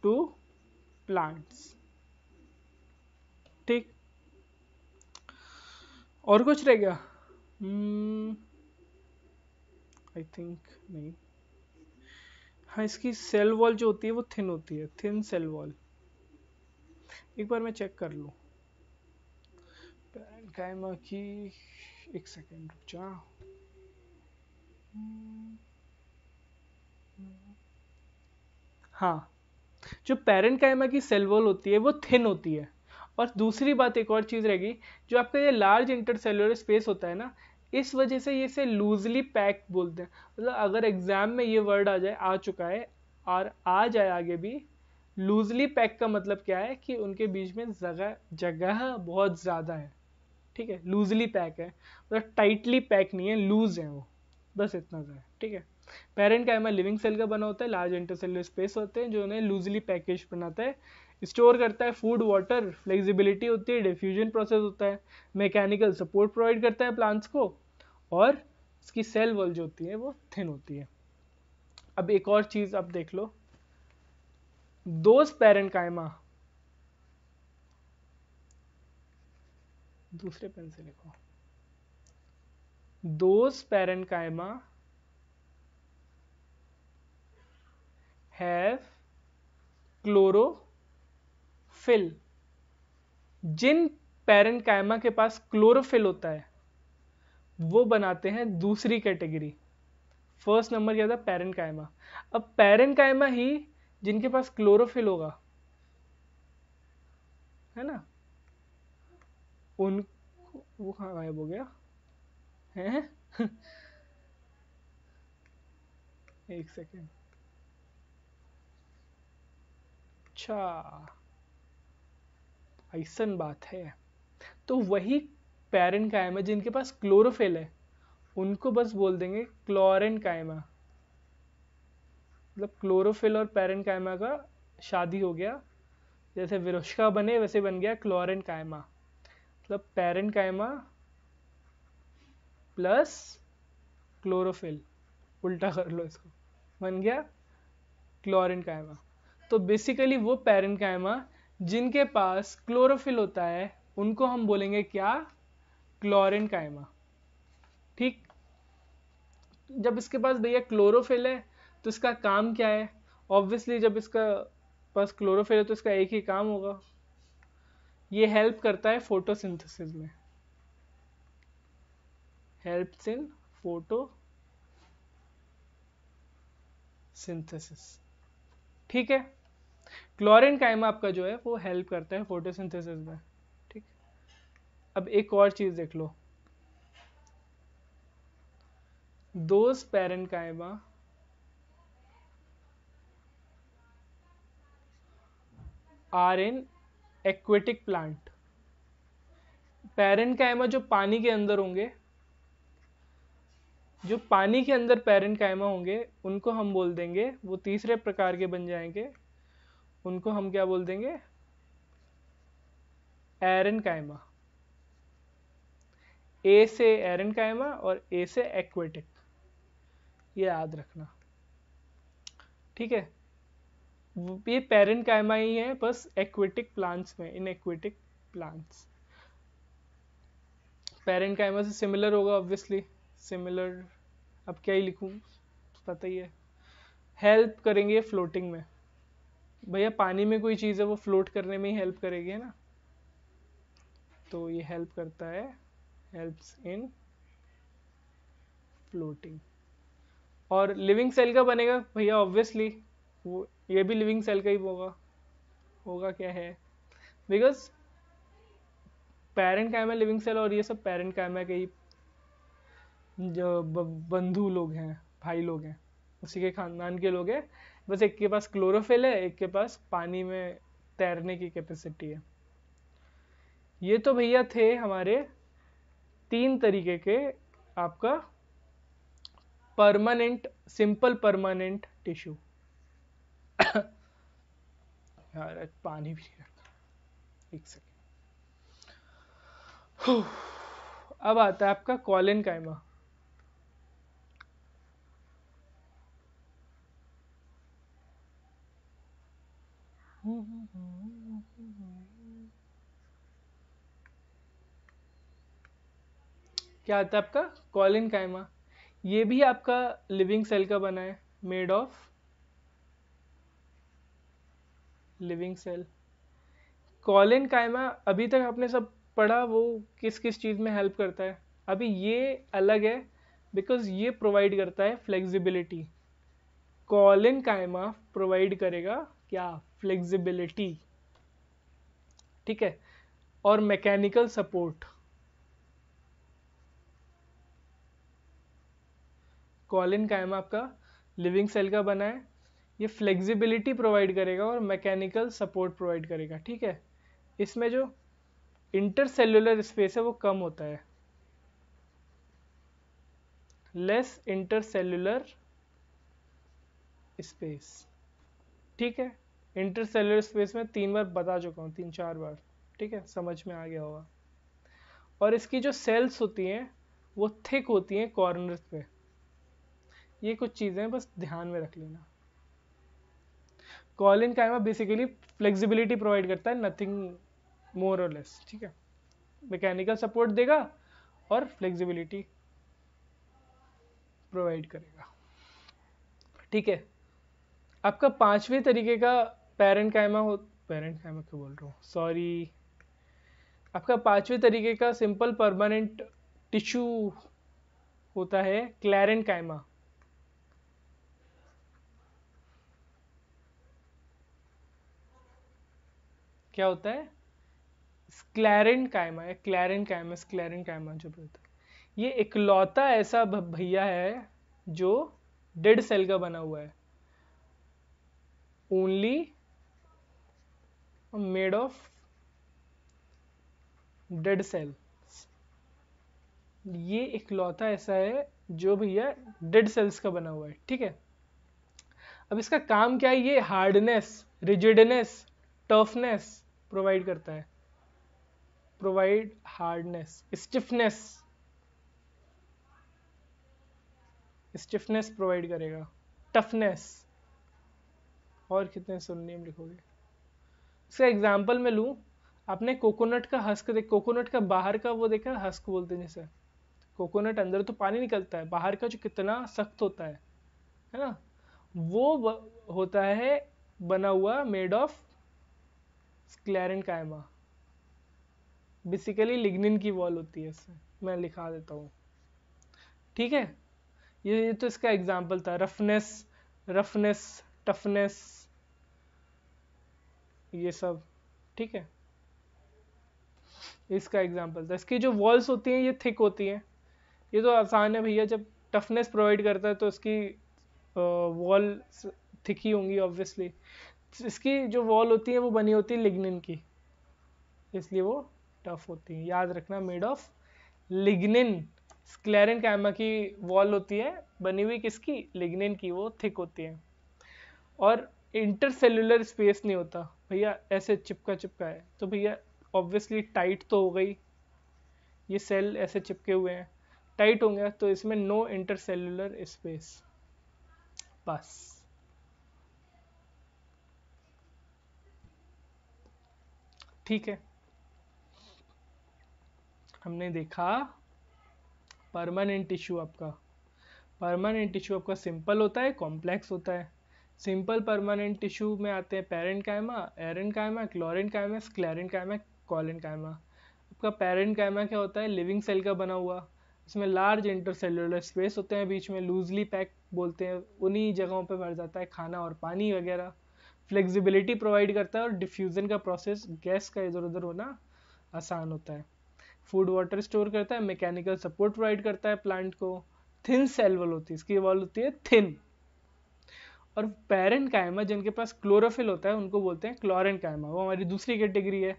टू प्लांट्स, ठीक। और कुछ रह गया, आई थिंक नहीं। हाँ, इसकी सेल वॉल जो होती है वो थिन होती है, थिन सेल वॉल। एक बार मैं चेक कर लूँ पेरेन्काइमा की, एक सेकेंड रुक जा। हाँ, जो पेरेन्काइमा की सेल वॉल होती है वो थिन होती है। और दूसरी बात, एक और चीज़ रहेगी, जो आपका ये लार्ज इंटरसेल्युलर स्पेस होता है ना, इस वजह से ये इसे लूजली पैक बोलते हैं। मतलब अगर एग्जाम में ये वर्ड आ जाए, आ चुका है और आ जाए आगे भी, लूजली पैक का मतलब क्या है कि उनके बीच में जगह जगह बहुत ज़्यादा है, ठीक है। लूजली पैक है मतलब टाइटली पैक नहीं है, लूज है वो, बस इतना सा है, ठीक है। पेरेन्काइमा लिविंग सेल का बना होता है, लार्ज इंटरसेलुलर स्पेस होते हैं जो उन्हें लूजली पैकेज बनाता है, स्टोर करता है फूड वाटर, फ्लेक्सिबिलिटी होती है, डिफ्यूजन प्रोसेस होता है, मैकेनिकल सपोर्ट प्रोवाइड करता है प्लांट्स को, और इसकी सेल वॉल जो होती है वो थिन होती है। अब एक और चीज आप देख लो, दोज पेरेन्काइमा, दूसरे पेन से लिखो, दोज पेरेन्काइमा हैव क्लोरोफिल, जिन पेरेन्काइमा के पास क्लोरोफिल होता है वो बनाते हैं दूसरी कैटेगरी। फर्स्ट नंबर क्या था, पेरेन्काइमा। अब पेरेन्काइमा ही जिनके पास क्लोरोफिल होगा, है ना, उन, वो कहाँ गायब हो गया है एक सेकेंड, अच्छा ऐसन बात है। तो वही पेरेन्काइमा जिनके पास क्लोरोफिल है उनको बस बोल देंगे क्लोरेन्काइमा। मतलब क्लोरोफिल और पेरेन्काइमा का शादी हो गया, जैसे विरुष्का बने वैसे बन गया क्लोरेन्काइमा। मतलब पेरेन्काइमा प्लस क्लोरोफिल, उल्टा कर लो इसको, बन गया क्लोरेन्काइमा। तो बेसिकली वो पेरेन्काइमा जिनके पास क्लोरोफिल होता है उनको हम बोलेंगे क्या, क्लोरेन्काइमा, ठीक। जब इसके पास भैया क्लोरोफिल है तो इसका काम क्या है? ऑब्वियसली जब इसका पास क्लोरोफिल है तो इसका एक ही काम होगा, ये हेल्प करता है फोटोसिंथेसिस में, हेल्प्स इन फोटोसिंथेसिस। ठीक है, क्लोरीन काइम आपका जो है वो हेल्प करता है फोटोसिंथेसिस में। ठीक, अब एक और चीज देख लो, those parenchyma are in aquatic plant. Parenchyma जो पानी के अंदर होंगे, जो पानी के अंदर पैरेन्काइमा होंगे उनको हम बोल देंगे, वो तीसरे प्रकार के बन जाएंगे, उनको हम क्या बोल देंगे? एरेन्काइमा। ए से एरेन्काइमा और ए से एक्वेटिक, ये याद रखना। ठीक है, ये पैरेन्काइमा ही है बस एक्वेटिक प्लांट्स में, इन एक्वेटिक प्लांट्स। पैरेन्काइमा से सिमिलर होगा ऑब्वियसली, सिमिलर अब क्या ही लिखूं, पता ही है। हेल्प करेंगे फ्लोटिंग में, भैया पानी में कोई चीज़ है वो फ्लोट करने में ही हेल्प करेगी, है ना, तो ये हेल्प करता है, हेल्प्स इन फ्लोटिंग। और लिविंग सेल का बनेगा भैया ऑब्वियसली, वो ये भी लिविंग सेल का ही होगा। होगा क्या है, बिकॉज पैरेंकाइमा लिविंग सेल और ये सब पैरेंकाइमा के ही जो बंधु लोग हैं, भाई लोग हैं, उसी के खानदान के लोग हैं। बस एक के पास क्लोरोफिल है, एक के पास पानी में तैरने की कैपेसिटी है। ये तो भैया थे हमारे 3 तरीके के आपका परमानेंट, सिंपल परमानेंट टिश्यू। यार पानी भी नहीं रखा, एक सेकेंड। अब आता है आपका कॉलिनकाइमा। क्या आता है आपका कॉलिनकाइमा, ये भी आपका लिविंग सेल का बना है, मेड ऑफ लिविंग सेल। कॉलिनकाइमा अभी तक आपने सब पढ़ा, वो किस किस चीज़ में हेल्प करता है। अभी ये अलग है बिकॉज ये प्रोवाइड करता है फ्लेक्सिबिलिटी। कॉलिनकाइमा प्रोवाइड करेगा क्या? फ्लेक्सिबिलिटी। ठीक है, और मैकेनिकल सपोर्ट। कॉलिनकाइमा आपका लिविंग सेल का बना है, ये फ्लेक्सिबिलिटी प्रोवाइड करेगा और मैकेनिकल सपोर्ट प्रोवाइड करेगा। ठीक है, इसमें जो इंटरसेल्युलर स्पेस है वो कम होता है, लेस इंटरसेल्युलर स्पेस। ठीक है, इंटरसेल्युलर स्पेस में 3 बार बता चुका हूँ, 3-4 बार। ठीक है, समझ में आ गया होगा। और इसकी जो सेल्स होती हैं वो थिक होती हैं कॉर्नर्स पे। ये कुछ चीज़ें बस ध्यान में रख लेना। कॉलिनकाइमा बेसिकली फ्लेक्सिबिलिटी प्रोवाइड करता है, नथिंग मोर और लेस। ठीक है, मैकेनिकल सपोर्ट देगा और फ्लेक्सिबिलिटी प्रोवाइड करेगा। ठीक है, आपका 5वें तरीके का पैरेन्काइमा क्यों बोल रहा हूँ, सॉरी, आपका 5वें तरीके का सिंपल परमानेंट टिश्यू होता है क्लैरेन्काइमा। क्या होता है? स्क्लेरेन्काइमा या क्लैरेन्काइमा, स्क्लेरेन्काइमा जो बोलते हैं, ये इकलौता ऐसा भैया है जो डेड सेल का बना हुआ है, only made of dead cell. ये इकलौता ऐसा है जो भैया डेड सेल्स का बना हुआ है। ठीक है, अब इसका काम क्या है? ये हार्डनेस, रिजिडनेस, टफनेस प्रोवाइड करता है, provide hardness, stiffness, stiffness provide करेगा, टफनेस, और कितने सुनने में लिखोगे। इसका एग्जांपल मैं लूं, आपने कोकोनट का हस्क देख, कोकोनट का बाहर का वो देखा, हस्क बोलते हैं जैसे, कोकोनट अंदर तो पानी निकलता है, बाहर का जो कितना सख्त होता है ना, वो होता है बना हुआ made of sclerenchyma. Basically lignin की वॉल होती है इसमें, मैं लिखा देता हूँ, ठीक है। ये तो इसका एग्जाम्पल था, रफनेस, रफनेस, टफनेस, ये सब, ठीक है, इसका एग्जाम्पल था। इसकी जो वॉल्स होती हैं ये थिक होती हैं, ये तो आसान है भैया, जब टफनेस प्रोवाइड करता है तो इसकी वॉल थिक ही होंगी ऑब्वियसली। इसकी जो वॉल होती है वो बनी होती है लिग्निन की, इसलिए वो टफ होती है, याद रखना, मेड ऑफ लिग्निन। स्क्लेरेंकाइमा की वॉल होती है बनी हुई किसकी, लिग्निन की, वो थिक होती है। और इंटरसेल्युलर स्पेस नहीं होता भैया, ऐसे चिपका चिपका है तो भैया ऑब्वियसली टाइट तो हो गई, ये सेल ऐसे चिपके हुए हैं, टाइट होंगे तो इसमें नो इंटरसेल्युलर स्पेस, बस। ठीक है, हमने देखा परमानेंट टिश्यू आपका। परमानेंट टिश्यू आपका सिंपल होता है, कॉम्प्लेक्स होता है। सिंपल परमानेंट टिश्यू में आते हैं पेरेंकाइमा, एरेंकाइमा, क्लोरेंकाइमा, स्क्लेरेंकाइमा, कॉलेंकाइमा। आपका पेरेंकाइमा क्या होता है, लिविंग सेल का बना हुआ, इसमें लार्ज इंटरसेल्युलर स्पेस होते हैं, बीच में लूजली पैक बोलते हैं, उन्हीं जगहों पे भर जाता है खाना और पानी वगैरह। फ्लेक्सिबिलिटी प्रोवाइड करता है और डिफ्यूजन का प्रोसेस, गैस का इधर उधर होना आसान होता है। फूड वाटर स्टोर करता है, मैकेनिकल सपोर्ट प्रोवाइड करता है प्लांट को। थिन सेल वॉल होती है, इसकी वॉल होती है थिन। और पेरेंकाइमा जिनके पास क्लोरोफिल होता है उनको बोलते हैं क्लोरेंकाइमा, वो हमारी दूसरी कैटेगरी है।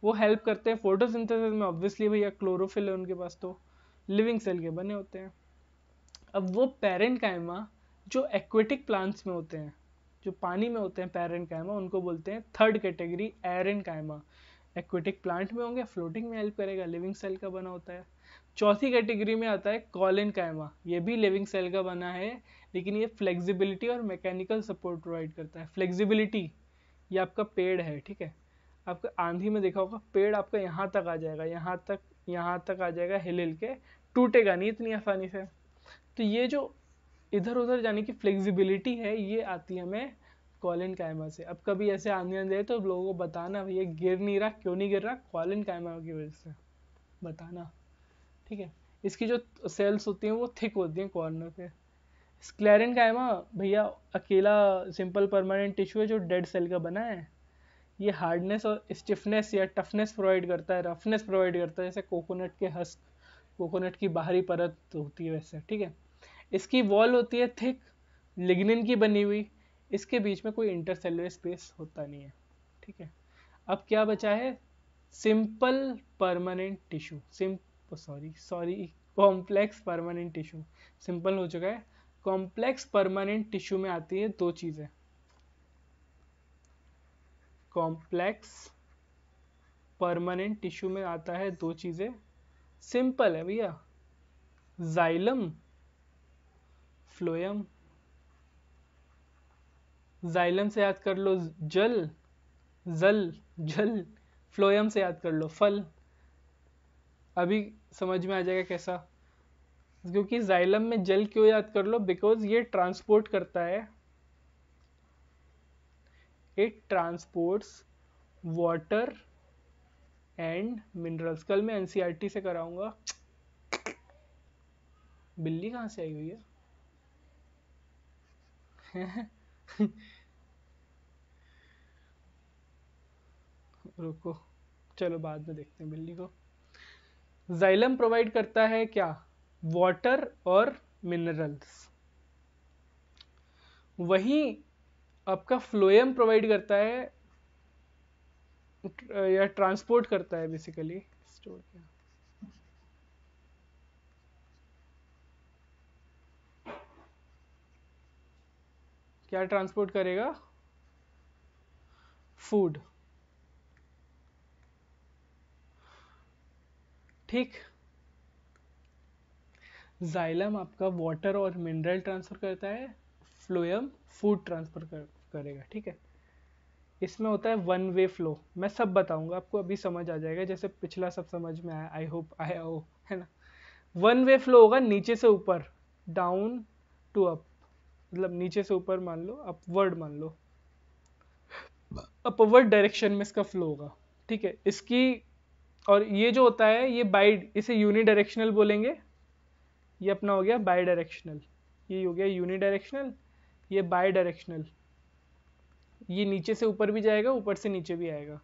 वो हेल्प करते हैं फोटोसिंथेसिस में, ऑब्वियसली भैया क्लोरोफिल है उनके पास, तो लिविंग सेल के बने होते हैं। अब वो पेरेंकाइमा जो एक्वेटिक प्लांट्स में होते हैं, जो पानी में होते हैं पेरेंकाइमा, उनको बोलते हैं third category aerenchyma. Aquatic plant में होंगे, फ्लोटिंग में हेल्प करेगा, लिविंग सेल का बना होता है। चौथी कैटेगरी में आता है कॉलेनकाइमा, ये भी लिविंग सेल का बना है, लेकिन ये फ्लेक्सिबिलिटी और मैकेनिकल सपोर्ट प्रोवाइड करता है। फ्लेक्सिबिलिटी, ये आपका पेड़ है, ठीक है, आपका आंधी में देखा होगा पेड़ आपका यहाँ तक आ जाएगा, यहाँ तक आ जाएगा, हिल हिल के, टूटेगा नहीं इतनी आसानी से। तो ये जो इधर उधर जाने की फ्लेक्सिबिलिटी है, ये आती है हमें कॉलिन कायमा से। अब कभी ऐसे आंधी आंधी आए तो लोगों को बताना भैया गिर नहीं रहा, क्यों नहीं गिर रहा, कॉलिन कायमा की वजह से, बताना, ठीक है। इसकी जो सेल्स होती हैं वो थिक होती हैं कॉर्नर पे। स्क्लेरेन कायमा भैया अकेला सिंपल परमानेंट टिश्यू है जो डेड सेल का बना है। ये हार्डनेस और स्टिफनेस या टफनेस प्रोवाइड करता है, रफनेस प्रोवाइड करता है, जैसे कोकोनट के हस्क, कोकोनट की बाहरी परत होती है वैसे, ठीक है। इसकी वॉल होती है थिक, लिग्निन की बनी हुई, इसके बीच में कोई इंटरसेलुलर स्पेस होता नहीं है, ठीक है। अब क्या बचा है, simple permanent tissue, sorry complex permanent tissue. Simple हो चुका है, कॉम्प्लेक्स परमानेंट टिश्यू में आती है दो चीजें। कॉम्प्लेक्स परमानेंट टिश्यू में आता है दो चीजें, सिंपल है भैया, जाइलम, फ्लोएम। जाइलम से याद कर लो जल, जल, फ्लोएम से याद कर लो फल। अभी समझ में आ जाएगा कैसा, क्योंकि जाइलम में जल क्यों याद कर लो, बिकॉज ये ट्रांसपोर्ट करता है, it transports water and minerals. कल मैं एनसीईआरटी से कराऊंगा। बिल्ली कहाँ से आई हुई है रुको, चलो बाद में देखते हैं बिल्ली को। जाइलम प्रोवाइड करता है क्या, वाटर और मिनरल्स। वही आपका फ्लोएम प्रोवाइड करता है या ट्रांसपोर्ट करता है बेसिकली, स्टोर किया, क्या ट्रांसपोर्ट करेगा, फूड, ठीक। जाइलम आपका वाटर और मिनरल ट्रांसफर करता है, फ्लोएम फूड ट्रांसफर करेगा, ठीक है। इसमें होता है वन वे फ्लो, मैं सब बताऊंगा आपको, अभी समझ आ जाएगा, जैसे पिछला सब समझ में आया, आई होप आया हो, है ना। वन वे फ्लो होगा नीचे से ऊपर, डाउन टू अप, मतलब नीचे से ऊपर मान लो, अपवर्ड मान लो, अपवर्ड डायरेक्शन में इसका फ्लो होगा, ठीक है। इसकी, और ये जो होता है ये बाई, इसे यूनि डायरेक्शनल बोलेंगे, ये अपना हो गया बाई डायरेक्शनल, ये हो गया यूनि डायरेक्शनल, ये बाई डायरेक्शनल, ये नीचे से ऊपर भी जाएगा, ऊपर से नीचे भी आएगा,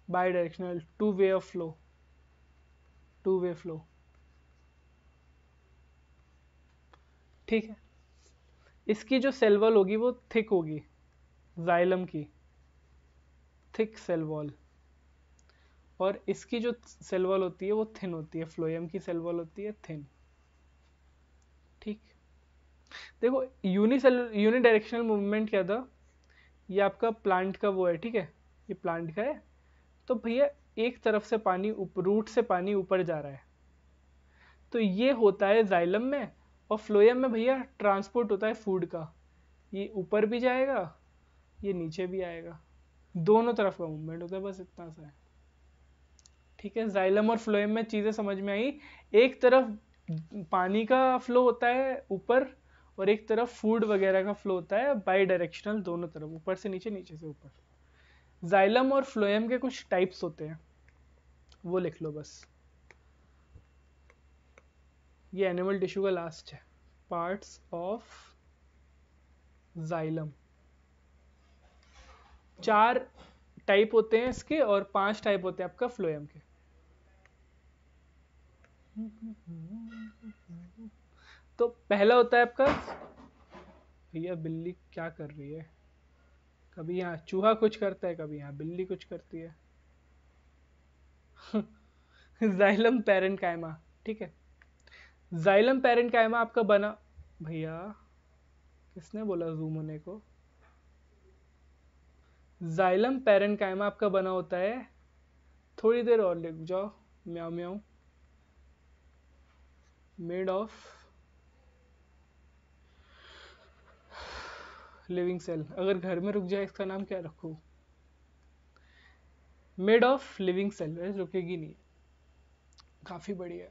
by directional, two way of flow, two way flow, ठीक है। इसकी जो सेल वॉल होगी वो थिक होगी, जाइलम की थिक सेल वॉल, और इसकी जो सेल वॉल होती है वो थिन होती है, फ्लोएम की सेल वॉल होती है थिन, ठीक। देखो यूनि डायरेक्शनल मूवमेंट क्या था, ये आपका प्लांट का वो है, ठीक है, ये प्लांट का है, तो भैया एक तरफ से पानी रूट से पानी ऊपर जा रहा है, तो ये होता है जाइलम में, और फ्लोएम में भैया ट्रांसपोर्ट होता है फूड का, ये ऊपर भी जाएगा, ये नीचे भी आएगा, दोनों तरफ का मूवमेंट होता है, बस इतना सा है, ठीक है। जाइलम और फ्लोएम में चीजें समझ में आई, एक तरफ पानी का फ्लो होता है ऊपर, और एक तरफ फूड वगैरह का फ्लो होता है बाई डायरेक्शनल, दोनों तरफ, ऊपर से नीचे, नीचे से ऊपर। जाइलम और फ्लोएम के कुछ टाइप्स होते हैं, वो लिख लो बस, ये एनिमल टिश्यू का लास्ट है, पार्ट्स ऑफ जाइलम। 4 टाइप होते हैं इसके, और 5 टाइप होते हैं आपका फ्लोएम के। तो पहला होता है आपका, भैया बिल्ली क्या कर रही है, कभी यहाँ चूहा कुछ करता है, कभी यहाँ बिल्ली कुछ करती है। जाइलम पैरेन्काइमा, ठीक है। जाइलम पैरेन्काइमा आपका बना, भैया किसने बोला जूम होने को, जाइलम पैरेन्काइमा आपका बना होता है, थोड़ी देर और लिख जाओ, म्याऊ म्याऊ, मेड ऑफ लिविंग सेल। अगर घर में रुक जाए इसका नाम क्या रखूं, मेड ऑफ लिविंग सेल, रुकेगी नहीं, काफी बढ़िया।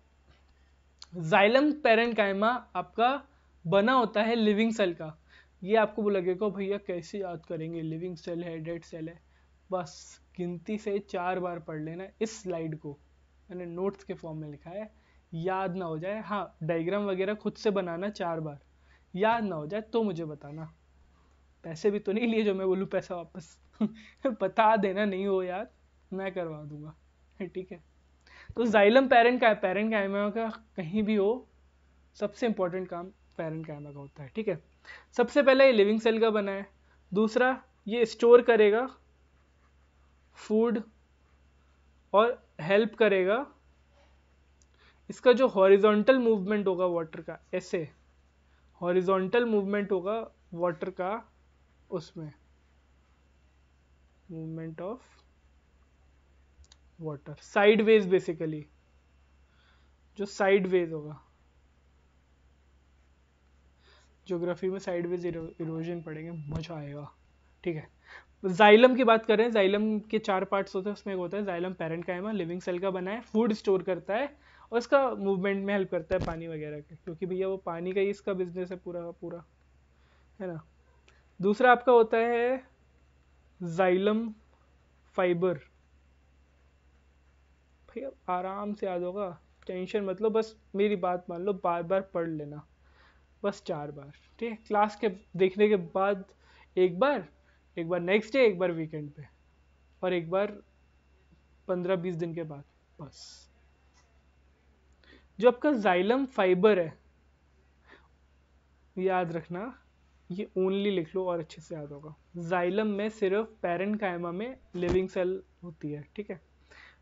जाइलम पैरेन्काइमा आपका बना होता है लिविंग सेल का। ये आपको लगेगा भैया कैसे याद करेंगे, लिविंग सेल है, डेड सेल है, बस गिनती से 4 बार पढ़ लेना इस स्लाइड को, मैंने नोट्स के फॉर्म में लिखा है, याद ना हो जाए, हाँ डायग्राम वगैरह खुद से बनाना 4 बार, याद ना हो जाए तो मुझे बताना, पैसे भी तो नहीं लिए जो मैं बोलूँ पैसा वापस। बता देना, नहीं हो याद मैं करवा दूंगा, ठीक है। तो जाइलम पैरेन्काइमा का कहीं भी हो, सबसे इंपॉर्टेंट काम पैरेन्काइमा का होता है, ठीक है। सबसे पहले ये लिविंग सेल का बना है, दूसरा ये स्टोर करेगा फूड और हेल्प करेगा, इसका जो हॉरिजॉन्टल मूवमेंट होगा वाटर का, ऐसे हॉरिजॉन्टल मूवमेंट होगा वाटर का, उसमें movement of water sideways, basically जो साइडवेज होगा, ज्योग्राफी में साइडवेज इरोजन पढ़ेंगे, मजा आएगा, ठीक है। जाइलम की बात करें, जाइलम के 4 पार्ट्स होते हैं, उसमें एक होता है जाइलम पैरेन्काइमा, लिविंग सेल का बना है, फूड स्टोर करता है, और इसका मूवमेंट में हेल्प करता है पानी वगैरह के, क्योंकि भैया वो पानी का ही इसका बिजनेस है पूरा पूरा, है ना। दूसरा आपका होता है जाइलम फाइबर, भैया आराम से याद होगा, टेंशन मतलब, बस मेरी बात मान लो, बार बार पढ़ लेना, बस 4 बार, ठीक है। क्लास के देखने के बाद एक बार, एक बार नेक्स्ट डे, एक बार वीकेंड पे, और एक बार 15-20 दिन के बाद, बस। जो आपका जाइलम फाइबर है, याद रखना, ये ओनली लिख लो और अच्छे से याद होगा, जाइलम में सिर्फ पैरेन्काइमा में लिविंग सेल होती है, ठीक है,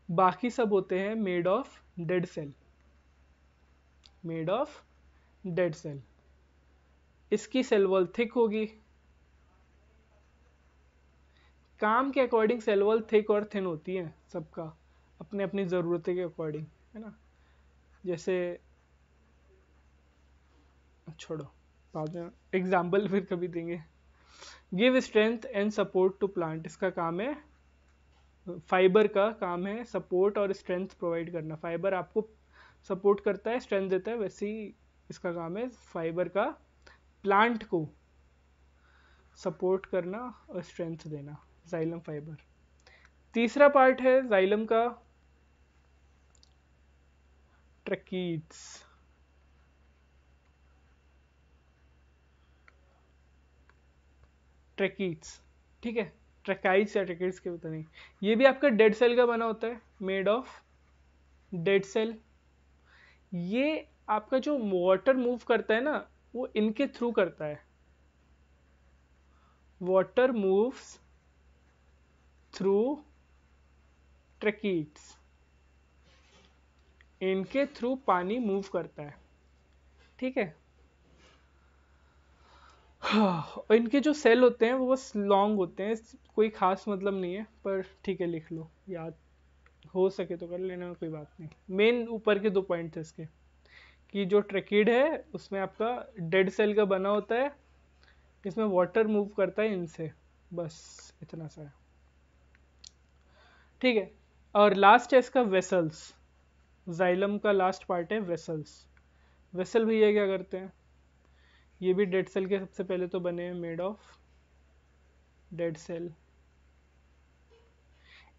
बाकी सब होते हैं made of dead cell, made of dead cell. इसकी सेल वॉल थिक होगी, काम के अकॉर्डिंग सेल वॉल थिक और थिन होती है सबका, अपने अपनी ज़रूरतें के अकॉर्डिंग, है ना। जैसे छोड़ो, बाद में एग्जाम्पल फिर कभी देंगे। Give strength and support to plant, इसका काम है, फाइबर का काम है सपोर्ट और स्ट्रेंथ प्रोवाइड करना, फाइबर आपको सपोर्ट करता है, स्ट्रेंथ देता है, वैसे ही इसका काम है फाइबर का प्लांट को सपोर्ट करना और स्ट्रेंथ देना, जाइलम फाइबर। तीसरा पार्ट है जाइलम का ट्रकीड्स। ट्रकीड्स, ठीक है, ट्रकाइड्स या ट्रकीड्स के पता नहीं। ये भी आपका डेड सेल का बना होता है, मेड ऑफ डेड सेल। ये आपका जो वाटर मूव करता है ना, वो इनके थ्रू करता है। वाटर मूव्स थ्रू ट्रकीड्स, इनके थ्रू पानी मूव करता है, ठीक है। और इनके जो सेल होते हैं वो बस लॉन्ग होते हैं, कोई खास मतलब नहीं है, पर ठीक है लिख लो, याद हो सके तो कर लेना, कोई बात नहीं। मेन ऊपर के 2 पॉइंट थे इसके, कि जो ट्रकीड है उसमें आपका डेड सेल का बना होता है, इसमें वाटर मूव करता है इनसे, बस इतना सा है, ठीक है। और लास्ट है इसका वेसल्स। जाइलम का लास्ट पार्ट है वेसल्स। वेसल भैया क्या करते हैं, ये भी डेड सेल के सबसे पहले तो बने हैं, मेड ऑफ डेड सेल।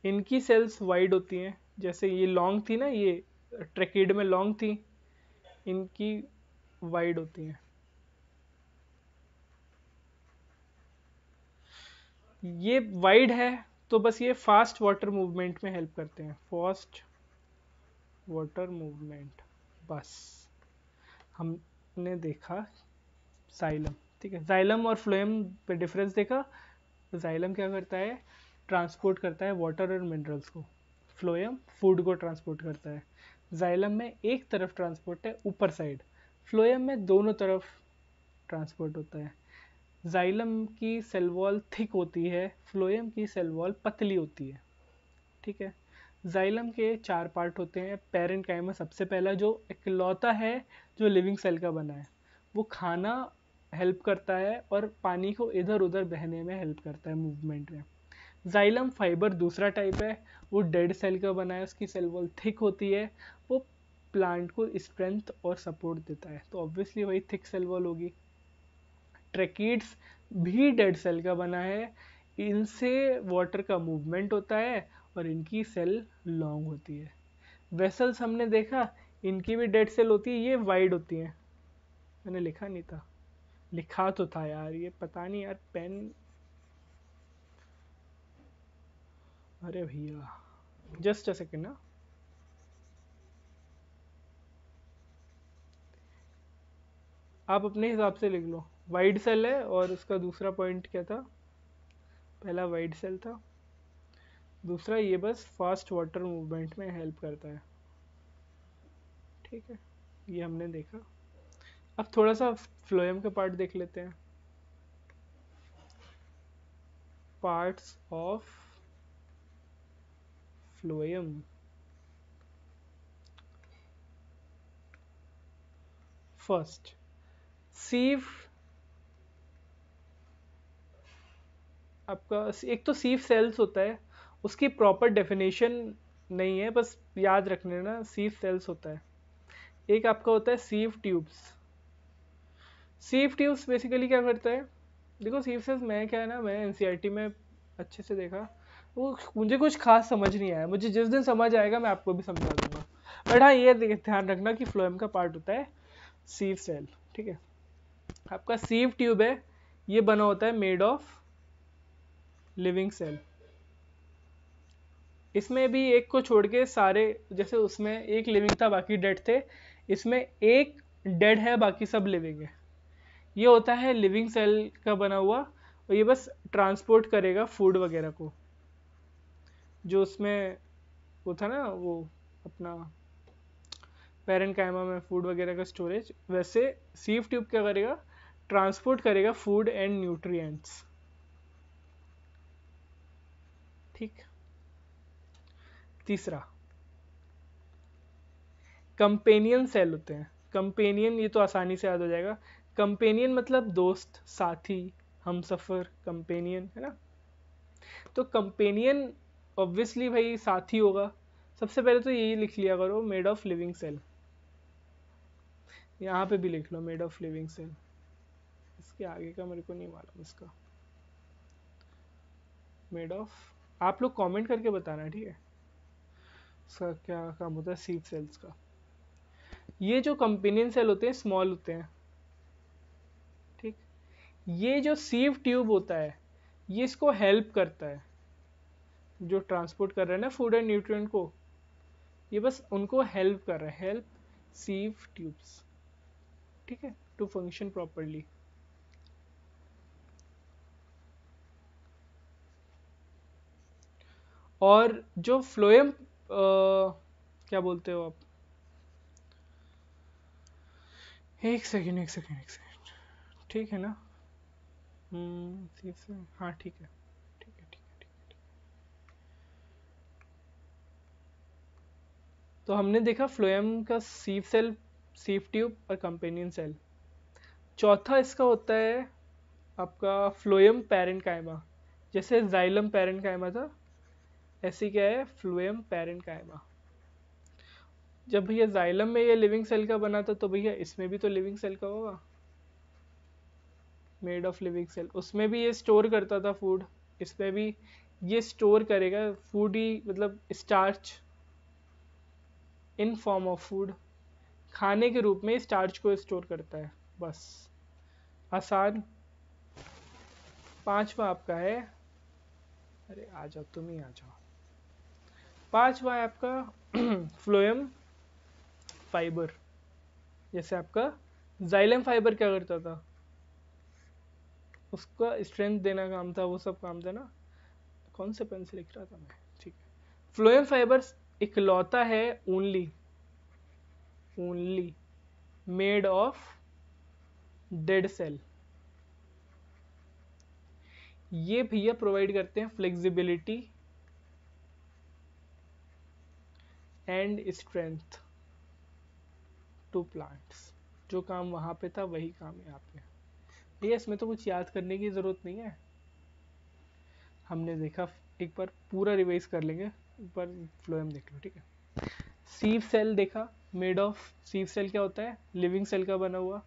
इनकी सेल्स वाइड होती हैं, जैसे ये लॉन्ग थी ना, ये ट्रकीड में लॉन्ग थी, इनकी वाइड होती हैं। ये वाइड है तो बस ये फास्ट वाटर मूवमेंट में हेल्प करते हैं, फास्ट वाटर मूवमेंट। बस हमने देखा जाइलम, ठीक है। जाइलम और फ्लोएम पे डिफरेंस देखा। जाइलम क्या करता है, ट्रांसपोर्ट करता है वाटर और मिनरल्स को, फ्लोएम फूड को ट्रांसपोर्ट करता है। जाइलम में एक तरफ ट्रांसपोर्ट है ऊपर साइड, फ्लोएम में दोनों तरफ ट्रांसपोर्ट होता है। जाइलम की सेल वॉल थिक होती है, फ्लोएम की सेल वॉल पतली होती है, ठीक है। जाइलम के 4 पार्ट होते हैं। पैरेन्काइमा सबसे पहला, जो इकलौता है जो लिविंग सेल का बना है, वो खाना हेल्प करता है और पानी को इधर उधर बहने में हेल्प करता है, मूवमेंट में। जाइलम फाइबर दूसरा टाइप है, वो डेड सेल का बना है, उसकी सेल वॉल थिक होती है, वो प्लांट को स्ट्रेंथ और सपोर्ट देता है, तो ऑब्वियसली वही थिक सेल वॉल होगी। ट्रैकीड्स भी डेड सेल का बना है, इनसे वाटर का मूवमेंट होता है और इनकी सेल लॉन्ग होती है। वेसल्स हमने देखा, इनकी भी डेड सेल होती है, ये वाइड होती हैं। मैंने लिखा नहीं था, लिखा तो था यार, ये पता नहीं यार पेन, अरे भैया जस्ट अ सेकेंड ना। आप अपने हिसाब से लिख लो। वाइड सेल है और उसका दूसरा पॉइंट क्या था, पहला वाइड सेल था, दूसरा ये बस फास्ट वाटर मूवमेंट में हेल्प करता है, ठीक है। ये हमने देखा। अब थोड़ा सा फ्लोएम का पार्ट देख लेते हैं। Parts of phloem. फर्स्ट, सीव, आपका एक तो सीव सेल्स होता है, उसकी प्रॉपर डेफिनेशन नहीं है, बस याद रखने ना, सीव सेल्स होता है। एक आपका होता है sieve tubes. Sieve tubes basically क्या करता है, देखो सीव सेल्स, मैं क्या है ना, मैं एनसीईआरटी में अच्छे से देखा, वो मुझे कुछ खास समझ नहीं आया, मुझे जिस दिन समझ आएगा मैं आपको भी समझा दूंगा। बट हाँ, ये ध्यान रखना कि फ्लोएम का पार्ट होता है सीव सेल, ठीक है। आपका सीव ट्यूब है, ये बना होता है मेड ऑफ लिविंग सेल। इसमें भी एक को छोड़ के सारे, जैसे उसमें एक लिविंग था बाकी डेड थे, इसमें एक डेड है बाकी सब लिविंग है। ये होता है लिविंग सेल का बना हुआ, और ये बस ट्रांसपोर्ट करेगा फूड वगैरह को, जो उसमें वो था ना, वो अपना पैरेन्काइमा में फूड वगैरह का स्टोरेज, वैसे सीव ट्यूब क्या करेगा, ट्रांसपोर्ट करेगा फूड एंड न्यूट्रिएंट्स, ठीक। तीसरा, कंपेनियन सेल होते हैं। कंपेनियन, ये तो आसानी से याद हो जाएगा, कंपेनियन मतलब दोस्त, साथी, हम सफ़र, कंपेनियन है ना। तो कंपेनियन ऑब्वियसली भाई साथी होगा। सबसे पहले तो यही लिख लिया करो, मेड ऑफ लिविंग सेल। यहाँ पे भी लिख लो मेड ऑफ लिविंग सेल, इसके आगे का मेरे को नहीं मालूम इसका। मेड ऑफ, आप लोग कमेंट करके बताना, ठीक है इसका क्या काम होता है सीव सेल्स का। ये जो कंपेनियन सेल होते हैं स्मॉल होते हैं, ठीक। ये जो सीव ट्यूब होता है ये इसको हेल्प करता है, जो ट्रांसपोर्ट कर रहे हैं ना फूड एंड न्यूट्रिएंट को, ये बस उनको हेल्प कर रहा है, हेल्प सीव ट्यूब्स, ठीक है, टू फंक्शन प्रॉपरली। और जो फ्लोएम क्या बोलते हो आप, एक सेकेंड एक सेकेंड एक सेकेंड, ठीक है ना, हाँ ठीक है ठीक है ठीक है ठीक है। तो हमने देखा फ्लोएम का सीव सेल, सीव ट्यूब और कंपेनियन सेल। चौथा इसका होता है आपका फ्लोएम पैरेन्काइमा, जैसे जाइलम पैरेन्काइमा था, ऐसी क्या है फ्लोएम पैरेन्काइमा। जब भैया जाइलम में ये लिविंग सेल का बना था तो भैया इसमें भी तो लिविंग सेल का होगा, मेड ऑफ लिविंग सेल। उसमें भी ये स्टोर करता था फूड, इसमें भी ये स्टोर करेगा फूड ही, मतलब starch in form of food, खाने के रूप में स्टार्च को स्टोर करता है, बस आसान। पांचवा आपका है, अरे आ जाओ तुम ही आ जाओ, पांचवा है आपका फ्लोएम फाइबर। जैसे आपका जाइलम फाइबर क्या करता था, उसका स्ट्रेंथ देना काम था, वो सब काम था ना। कौन से पेन से लिख रहा था मैं, ठीक है। फ्लोएम फाइबर इकलौता है only, only made of dead cell. ये भैया प्रोवाइड करते हैं flexibility and strength to plants. जो काम वहां पे था वही काम यहाँ पे। भैया इसमें तो कुछ याद करने की जरूरत नहीं है, हमने देखा, एक बार पूरा रिवाइज कर लेंगे, एक बार फ्लोएम देख लो, ठीक है। सीव सेल देखा, मेड ऑफ, सीव सेल क्या होता है लिविंग सेल का बना हुआ।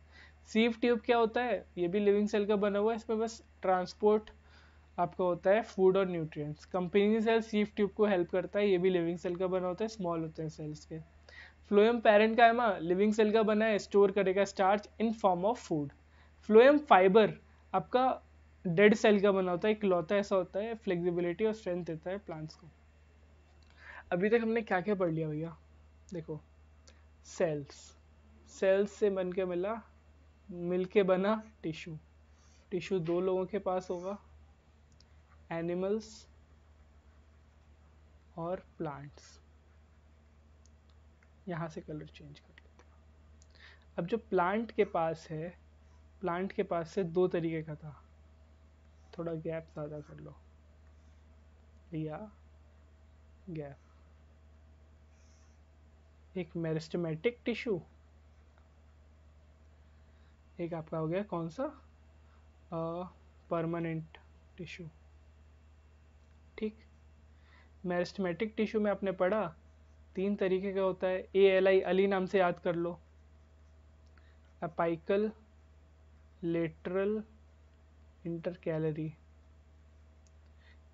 सीव ट्यूब क्या होता है, ये भी लिविंग सेल का बना हुआ है, इसमें बस ट्रांसपोर्ट आपका होता है फूड और nutrients. Companion cell sieve tube को हेल्प करता है, ये भी लिविंग सेल का बना होता है, स्मॉल होते हैं सेल्स के। फ्लोएम पैरेन्काइमा लिविंग सेल का बना है, स्टोर करेगा starch in form of food. Phloem fibre आपका डेड सेल का बना होता है, इकलौता ऐसा होता है, फ्लेक्सिबिलिटी और स्ट्रेंथ देता है प्लांट्स को। अभी तक हमने क्या क्या पढ़ लिया भैया, देखो सेल्स, सेल्स से बन के मिला, मिलके बना टिश्यू, टिश्यू दो लोगों के पास होगा, एनिमल्स और प्लांट्स। यहाँ से कलर चेंज कर लेते हैं। अब जो प्लांट के पास है, प्लांट के पास से दो तरीके का था, थोड़ा गैप ज़्यादा कर लो भैया, गैप। एक मेरिस्टेमेटिक टिश्यू, एक आपका हो गया कौन सा परमानेंट टिश्यू, ठीक। मेरिस्टेमेटिक टिश्यू में आपने पढ़ा तीन तरीके का होता है, ALI अली नाम से याद कर लो, अपाइकल, लेटरल, इंटरकैलरी।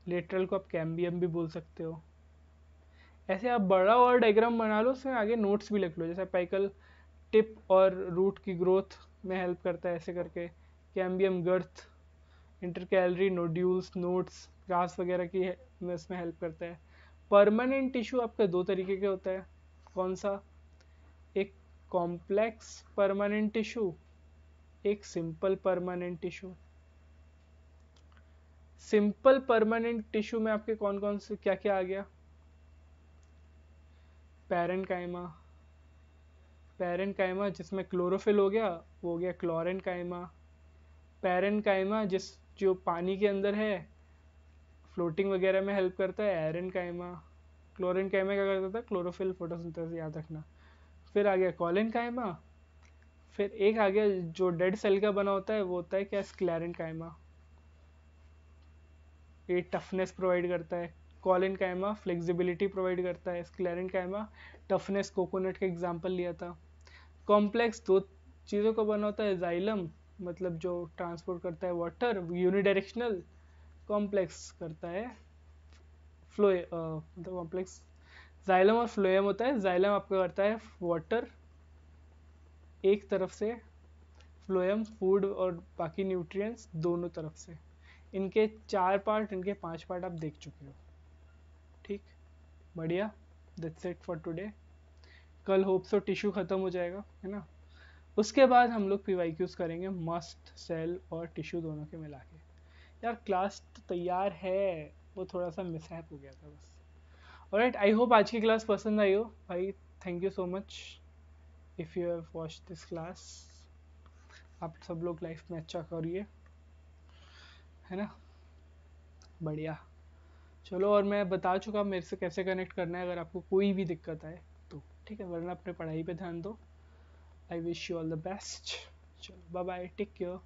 लेटरल को आप कैम्बियम भी बोल सकते हो। ऐसे आप बड़ा और डायग्राम बना लो, उसमें आगे नोट्स भी लिख लो, जैसे अपाइकल टिप और रूट की ग्रोथ में हेल्प करता है ऐसे करके, cambium girth, intercalary nodules, notes, घास वगैरह की में इसमें हेल्प करता है। परमानेंट टिश्यू आपका दो तरीके के होता है, कौन सा, एक कॉम्प्लेक्स परमानेंट टिश्यू, एक simple permanent tissue. Simple permanent tissue में आपके कौन कौन से क्या क्या आ गया, पैरेन्काइमा, पैरेन्काइमा जिसमें क्लोरोफिल हो गया, वो हो गया क्लोरेन्काइमा। पैरेन्काइमा जिस जो पानी के अंदर है, फ्लोटिंग वगैरह में हेल्प करता है, एरेन्काइमा। क्लोरेन्काइमा क्या करता था, क्लोरोफिल फोटोसिंथेसिस, याद रखना। फिर आ गया कॉलेन्काइमा, फिर एक आ गया जो डेड सेल का बना होता है, वो होता है क्या, स्क्लेरेन्काइमा, ये टफनेस प्रोवाइड करता है। कॉलेन्काइमा फ्लेक्सिबिलिटी प्रोवाइड करता है, स्क्लेरेन्काइमा टफनेस, कोकोनट का एग्जाम्पल लिया था। कॉम्प्लेक्स दो चीज़ों का बना होता है जाइलम, मतलब जो ट्रांसपोर्ट करता है वाटर, यूनिडायरेक्शनल। कॉम्प्लेक्स करता है फ्लोए, मतलब कॉम्प्लेक्स जाइलम और फ्लोएम होता है। जाइलम आपका करता है वाटर एक तरफ से, फ्लोएम फूड और बाकी न्यूट्रिएंट्स दोनों तरफ से। इनके 4 पार्ट, इनके 5 पार्ट आप देख चुके हो। ठीक, बढ़िया। That's it for today. कल होप सो टिश्यू ख़त्म हो जाएगा, है ना। उसके बाद हम लोग PYQs करेंगे, मस्ट, सेल और टिश्यू दोनों के मिला के। यार क्लास तो तैयार है, वो थोड़ा सा मिसहैप हो गया था बस। ऑलराइट, आई होप आज की क्लास पसंद आई हो भाई। Thank you so much if you have watch this class. आप सब लोग लाइफ में अच्छा करिए, है ना। बढ़िया। चलो, और मैं बता चुका मेरे से कैसे कनेक्ट करना है अगर आपको कोई भी दिक्कत आए तो। ठीक है, वरना अपने पढ़ाई पे ध्यान दो। I wish you all the best. चलो बाय बाय, टेक केयर।